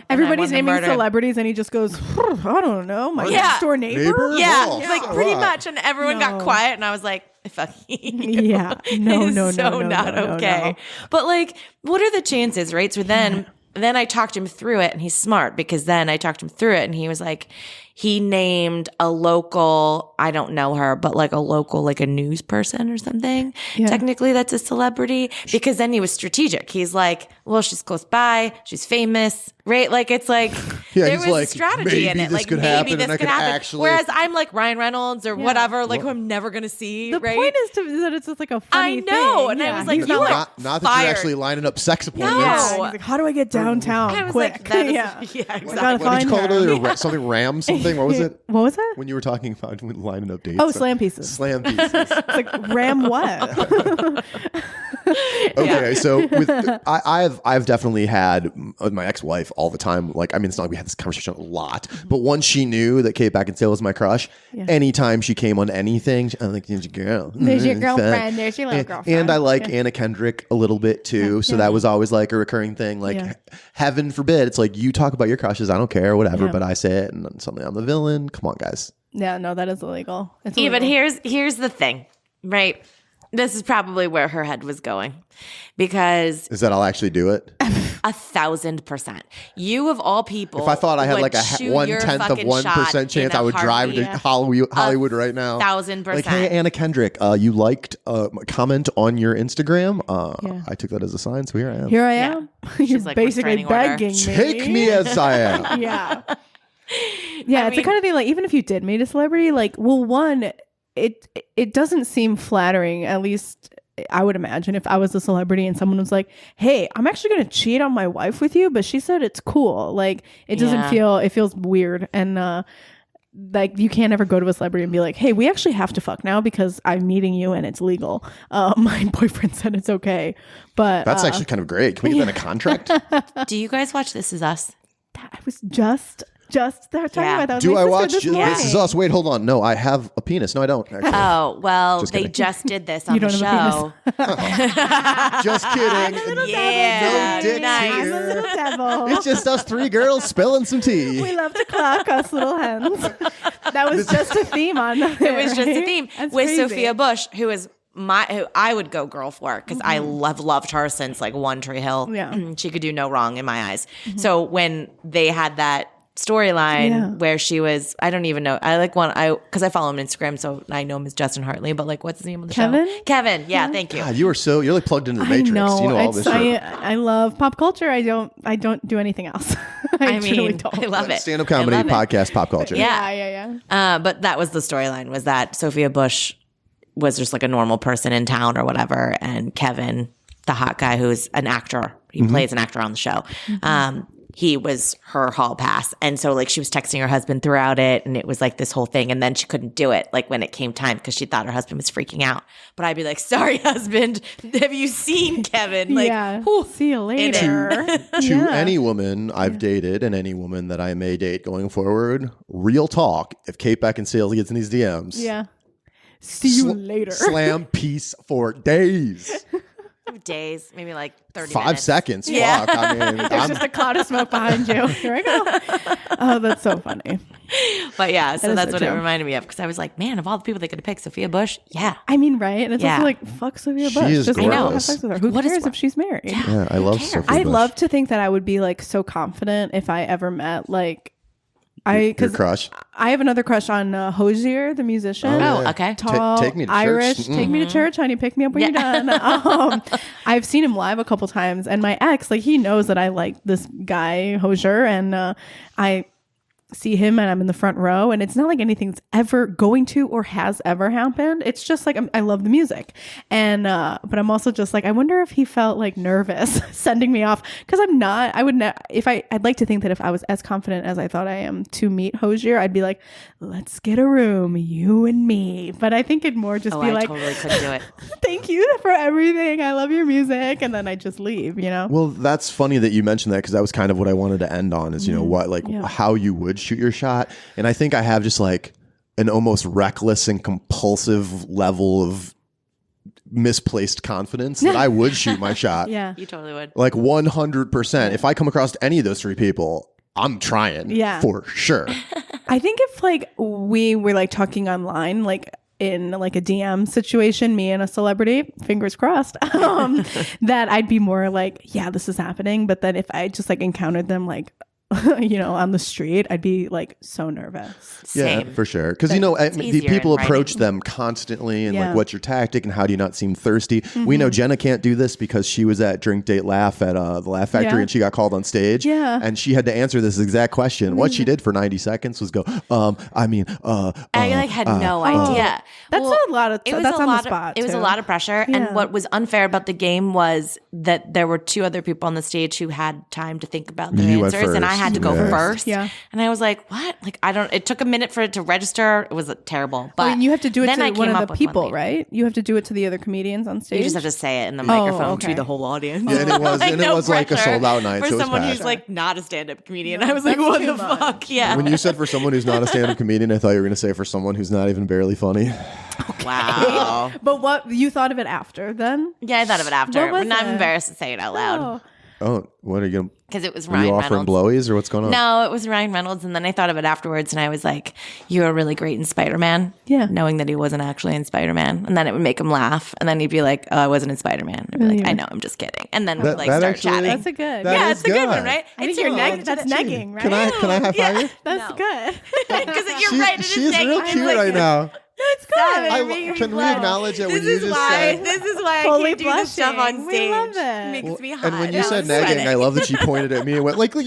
Everybody's naming celebrities and he just goes, I don't know, my next door neighbor? Yeah. Like pretty much. And everyone got quiet and I was like, fuck you. Yeah. No, not okay. But like, what are the chances, right? So then I talked him through it and he's smart because then I talked him through it and he was like, he named a local, I don't know her, but like a local, like a news person or something. Yeah. Technically that's a celebrity because then he was strategic. He's like, well, she's close by. She's famous, right? Like it's like, there was like, strategy in it. Like maybe this could happen. Actually... Whereas I'm like Ryan Reynolds or whatever, like who I'm never going to see, the right? point is that it's just like a funny thing. I know. And I was like, you are not that you're actually lining up sex appointments. No. Like, how do I get downtown I was quick? Like, exactly. What did you call it earlier? Something Ram something? What was it? What was that? When you were talking about lining up dates. Oh, slam pieces. Slam pieces. It's like Ram what? Okay, so with I've definitely had with my ex-wife all the time. Like, I mean, it's not like we had this conversation a lot, but once she knew that Kate Beckinsale was my crush, anytime she came on anything, I'm like, there's your girl. There's your girlfriend. There's your little girlfriend. And I like Anna Kendrick a little bit too. So that was always like a recurring thing. Like, heaven forbid, it's like you talk about your crushes, I don't care, whatever, but I say it, and then suddenly I'm the villain. Come on, guys. Yeah, no, that is illegal. It's illegal. But here's the thing, right? This is probably where her head was going, because is that I'll actually do it. 1,000%. You of all people, if I thought I had like a 1/10 of 1% chance, I would drive to Hollywood right now. 1,000%. Like, hey, Anna Kendrick, you liked a comment on your Instagram. I took that as a sign, so here I am. Here I am. You're like basically begging me. Take me as I am. Yeah. Yeah, it's the kind of thing, like, even if you did meet a celebrity, like, well, one, it doesn't seem flattering, at least I would imagine, if I was a celebrity and someone was like, hey, I'm actually going to cheat on my wife with you, but she said it's cool. Like, it doesn't it feels weird. And like, you can't ever go to a celebrity and be like, hey, we actually have to fuck now because I'm meeting you and it's legal. My boyfriend said it's okay. But that's actually kind of great. Can we get that in a contract? Do you guys watch This Is Us? I was just talking about that. Do I watch This Is Us? Wait, hold on. No, I have a penis. No, I don't. Actually. Oh, well, they just did this on the show. Just kidding. Yeah. No dicks nice. here. I'm a little devil. It's just us 3 girls spilling some tea. We love to clock us little hens. That was just a theme on there. It was just a theme. That's with crazy. Sophia Bush, who is who I would go girl for, because I loved her since like One Tree Hill. Yeah. She could do no wrong in my eyes. So when they had that storyline where she was, I don't even know, because I follow him on Instagram, so I know him as Justin Hartley, but like, what's the name of the show? Kevin. Yeah, thank you. God, you're like plugged into the Matrix. I know. You know all this shit. I love pop culture. I don't do anything else. I truly don't. I love it. Stand-up comedy, podcast, pop culture. Yeah. But that was the storyline, was that Sophia Bush was just like a normal person in town or whatever, and Kevin, the hot guy who's an actor, he plays an actor on the show, he was her hall pass. And so like she was texting her husband throughout it, and it was like this whole thing, and then she couldn't do it like when it came time because she thought her husband was freaking out. But I'd be like, sorry, husband, have you seen Kevin? Like, see you later. To any woman I've dated and any woman that I may date going forward, real talk, if Kate Beckinsale gets in these DMs, see you later. Slam peace for days. days, maybe like 30 5 minutes. seconds. Yeah. Fuck. I mean, There's just a cloud of smoke behind you. Here I go. Oh, that's so funny. But yeah, so is that's so what it true. reminded me of because I was like, man, of all the people they could have picked, Sophia Bush. Yeah. I mean, right? And it's Yeah. also like, fuck Sophia She Bush. is Just gorgeous. don't have sex with her. Who What is cares wrong? if she's married? yeah, I love cares? Sophie I'd Bush. love to think that I would be like so confident if I ever met like Your because crush. I have another crush on Hosier, the musician. Oh, yeah. okay. Tall, Take me to Irish. church. Take me to church, honey. Pick me up when you're done. I've seen him live a couple times, and my ex, like, he knows that I like this guy Hosier, and I see him and I'm in the front row, and it's not like anything's ever going to or has ever happened. It's just like I love the music, and but I'm also just like, I wonder if he felt like nervous sending me off, because I'm not. I would I'd like to think that if I was as confident as I thought I am to meet Hosier, I'd be like, let's get a room, you and me. But I think it'd more just be I like, totally couldn't do it. thank you for everything, I love your music, and then I just leave, you know. Well, that's funny that you mentioned that because that was kind of what I wanted to end on is, you know, what, like Yeah. how you would shoot your shot. And I think I have just like an almost reckless and compulsive level of misplaced confidence that I would shoot my shot. Yeah. You totally would. Like 100%. If I come across any of those 3 people, I'm trying. Yeah. For sure. I think if like we were like talking online, like in like a DM situation, me and a celebrity, fingers crossed, that I'd be more like, yeah, this is happening. But then if I just like encountered them like, you know, on the street, I'd be like so nervous. Yeah, Same. for sure. Because, you know, easier people in approach writing. them constantly and Yeah. like, what's your tactic and how do you not seem thirsty? We know Jenna can't do this because she was at Drink, Date, Laugh at the Laugh Factory Yeah. and she got called on stage. Yeah. And she had to answer this exact question. What she did for 90 seconds was go, I like had no idea. That's a lot of- it was that's a on the lot spot, It was a too. lot of pressure. Yeah. And what was unfair about the game was that there were 2 other people on the stage who had time to think about their You went answers, and I first. had to go Yeah. first. Yeah. And I was like, what? Like, I don't. It took a minute for it to register. It was terrible. But I mean, you have to do it then I to one came of up the with one people, thing. right? You have to do it to the other comedians on stage. You just have to say it in the microphone okay. to the whole audience. Yeah, and it was- and it no was like a pressure sold-out night, for so it was someone packed. who's like not a stand-up comedian. No, I was like, that's what too the much. fuck? Yeah. When you said for someone who's not a stand-up comedian, I thought you were going to say for someone who's not even barely funny. Wow. But what you thought of it after then? Yeah, I thought of it after. What was But now I'm it? embarrassed to say it out loud Oh, Oh, what are you going to... because it was Were you Ryan offering Reynolds. blowies or what's going on? No, it was Ryan Reynolds, and then I thought of it afterwards, and I was like, "You were really great in Spider-Man." Yeah. knowing that he wasn't actually in Spider-Man, and then it would make him laugh, and then he'd be like, "Oh, I wasn't in Spider-Man." I'd be like, Yeah. "I know, I'm just kidding," and then we'd That- like that start actually- chatting. that's a good. That yeah, is it's a good good. one, right? I think you're that's negging, right? Can I high five you? That's No. good. Because you're right. It is She's negging. real It's cute like, right now. It's good. Can we acknowledge that when This you is just why. said... This is why I Fully can't do this stuff blushing. on We stage. love it. Makes me hot. And when you I said was nagging, sweating. I love that she pointed at me and went, like you.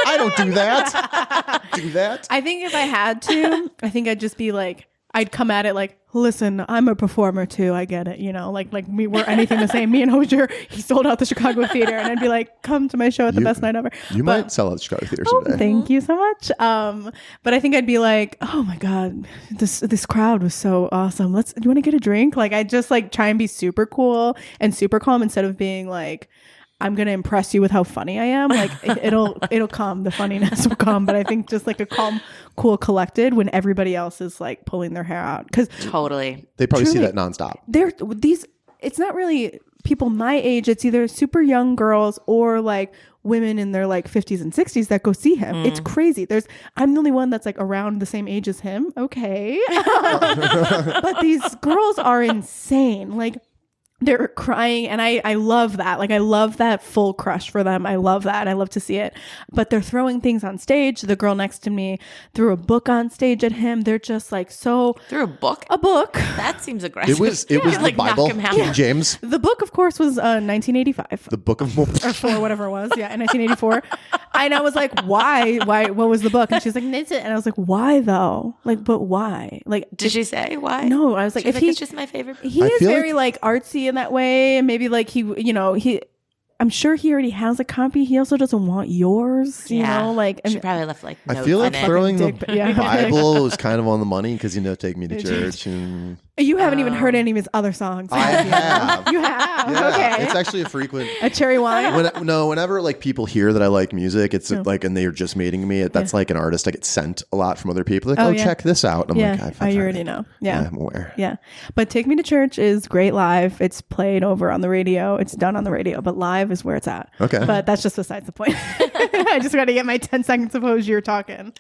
I don't do that. Do that? I think if I had to, I think I'd just be like, I'd come at it like, listen, I'm a performer too. I get it. You know, like we were anything the same. Me and Hosier, he sold out the Chicago theater, and I'd be like, come to my show at the You- best night ever. You But- might sell out the Chicago Theater Oh, someday. thank you so much. But I think I'd be like, oh my God, this crowd was so awesome. Do you want to get a drink? Like, I just like try and be super cool and super calm instead of being like, I'm going to impress you with how funny I am. Like it'll come, the funniness will come. But I think just like a calm, cool, collected when everybody else is like pulling their hair out. Cause Totally. They probably see Truly. that nonstop. it's not really people my age. It's either super young girls or like women in their like 50s and 60s that go see him. It's crazy. I'm the only one that's like around the same age as him. Okay. But these girls are insane. Like they're crying, and I love that. Like I love that full crush for them. I love that. I love to see it. But they're throwing things on stage. The girl next to me threw a book on stage at him. They're just like so Through a book? a book. That seems aggressive. It was the Like, knock Bible, him out. King James, The book, of course, was 1985. the Book of or 4, whatever it was. Yeah, in 1984. And I was like, why? What was the book? And she's like, "It's it." And I was like, why though? Like, but why? Like, Did she say why? no, I was like, She's if like, he, it's just my favorite. he I is feel very like artsy in that way. And maybe like I'm sure he already has a copy. He also doesn't want yours, you know, like, she and probably left like I notes feel like in it. throwing the dick, yeah. Bible was kind of on the money because, take me to church. And You haven't even heard any of his other songs. I have. You have? Yeah, Okay. it's actually a frequent. A cherry wine? Whenever like people hear that I like music, it's like, and they're just meeting me. That's like an artist I get sent a lot from other people. Like, check this out. And I'm like, you already know. Yeah. I'm aware. Yeah. But Take Me to Church is great live. It's played over on the radio. It's done on the radio, but live is where it's at. Okay. But that's just besides the point. I just got to get my 10 seconds of hose you're talking.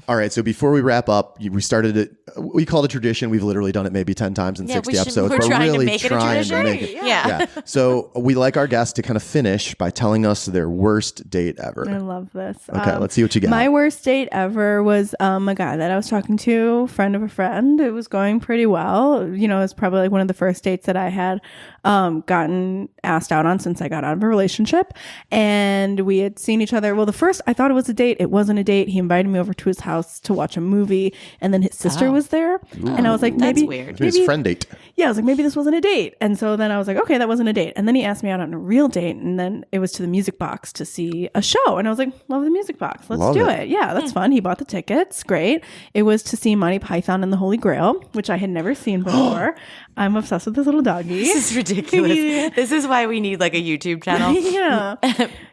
All right. So before we wrap up, we started it. We called it tradition. We've literally done it maybe 10 times in 60 episodes. We're but trying really to make it a tradition. Yeah. So we like our guests to kind of finish by telling us their worst date ever. I love this. Okay, let's see what you got. My worst date ever was a guy that I was talking to, friend of a friend. It was going pretty well. You know, it was probably like one of the first dates that I had gotten asked out on since I got out of a relationship. And we had seen each other. Well, the first, I thought it was a date. It wasn't a date. He invited me over to his house to watch a movie. And then his sister was there. And I was like, maybe. That's weird. Maybe his friend date. Yeah, I was like, maybe this wasn't a date. And so then I was like, okay, that wasn't a date. And then he asked me out on a real date. And then it was to the Music Box to see a show. And I was like, love the Music Box. Let's do it. Yeah, that's fun. He bought the tickets. Great. It was to see Monty Python and the Holy Grail, which I had never seen before. I'm obsessed with this little doggy. This is ridiculous. This is why we need like a YouTube channel. Yeah.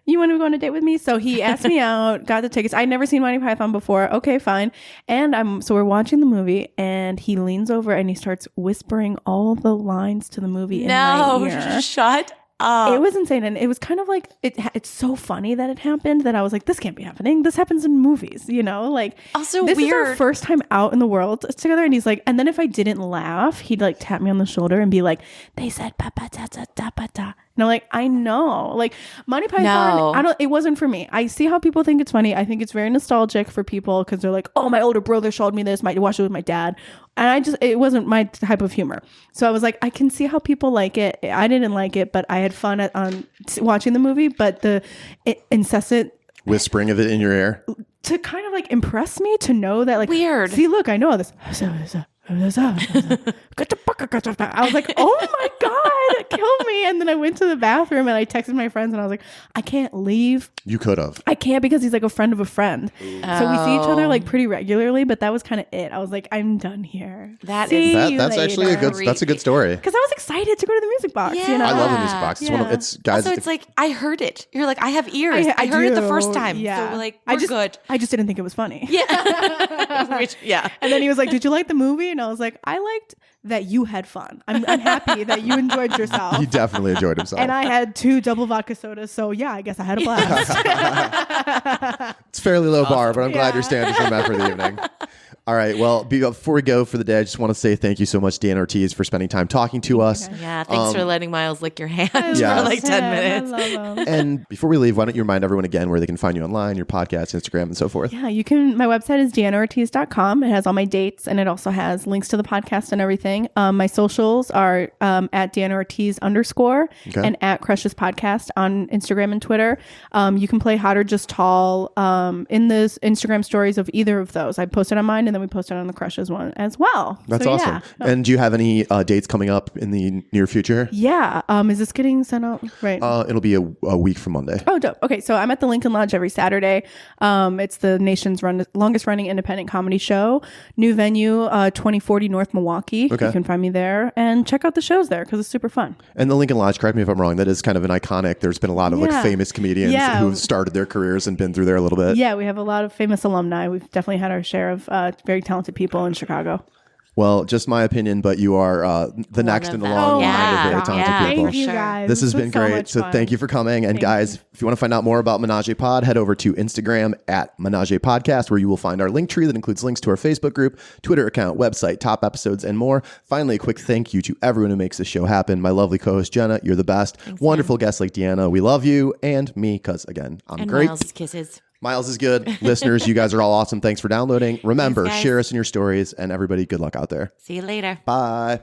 You want to go on a date with me? So he asked me out, got the tickets. I'd never seen Monty Python before. Okay, fine. And so we're watching the movie and he leans over and he starts whispering all the lines to the movie in my ear. Shut up. It was insane. And it was kind of like, it's so funny that it happened that I was like, this can't be happening. This happens in movies, you know? Like, also this weird. is our first time out in the world together. And he's like, and then if I didn't laugh, he'd like tap me on the shoulder and be like, they said pa pa ta ta ta pa ta. And I'm like, I know. Like Monty Python, it wasn't for me. I see how people think it's funny. I think it's very nostalgic for people because they're like, oh, my older brother showed me this. I watched it with my dad. And it wasn't my type of humor. So I was like, I can see how people like it. I didn't like it, but I had fun on watching the movie. But the incessant whispering of it in your ear to kind of like impress me to know that like, weird. See, look, I know this. I was like, oh my God, it killed me. And then I went to the bathroom and I texted my friends and I was like, I can't leave. You could have. I can't because he's like a friend of a friend. So we see each other like pretty regularly, but that was kind of it. I was like, I'm done here. That's actually that's a good story. Because I was excited to go to the Music Box. Yeah. You know? I love the Music Box. It's one of guys. Also, it's like I heard it. You're like, I have ears. I heard it the first time. Yeah. So we're like, we're good. I just didn't think it was funny. Yeah. Yeah. And then he was like, did you like the movie? And I was like, I liked that you had fun. I'm happy that you enjoyed yourself. He definitely enjoyed himself. And I had 2 double vodka sodas. So yeah, I guess I had a blast. It's fairly low bar, but I'm glad your standards are met for the evening. All right. Well, before we go for the day, I just want to say thank you so much, Deanna Ortiz, for spending time talking to us. Yeah. Thanks for letting Miles lick your hand for Yes. like 10 minutes. I love him. And before we leave, why don't you remind everyone again where they can find you online, your podcast, Instagram, and so forth? Yeah, you can. My website is deannaortiz.com. It has all my dates and it also has links to the podcast and everything. My socials are at Deanna Ortiz _ and at Crushes Podcast on Instagram and Twitter. You can play Hot or Just Tall in the Instagram stories of either of those. I posted on mine and then we posted on the Crushes one as well. That's so, awesome. Yeah. And do you have any dates coming up in the near future? Yeah. Is this getting sent out? Right. It'll be a week from Monday. Oh, dope. Okay. So I'm at the Lincoln Lodge every Saturday. It's the nation's longest running independent comedy show. New venue, 2040 North Milwaukee. Okay. You can find me there and check out the shows there because it's super fun. And the Lincoln Lodge, correct me if I'm wrong, that is kind of an iconic. There's been a lot of like famous comedians who've started their careers and been through there a little bit. Yeah, we have a lot of famous alumni. We've definitely had our share of very talented people in Chicago. Well, just my opinion, but you are the next in the long line of very talented people. Thank you guys. This has been great. So thank you for coming. And guys, if you want to find out more about Menage-A-Pod, head over to Instagram at Menage-A-Podcast, where you will find our link tree that includes links to our Facebook group, Twitter account, website, top episodes, and more. Finally, a quick thank you to everyone who makes this show happen. My lovely co-host, Jenna, you're the best. Thanks, wonderful guests like Deanna. We love you and me because, again, I'm great. Miles' kisses. Miles is good. Listeners, you guys are all awesome. Thanks for downloading. Remember, share us in your stories, and everybody, good luck out there. See you later. Bye.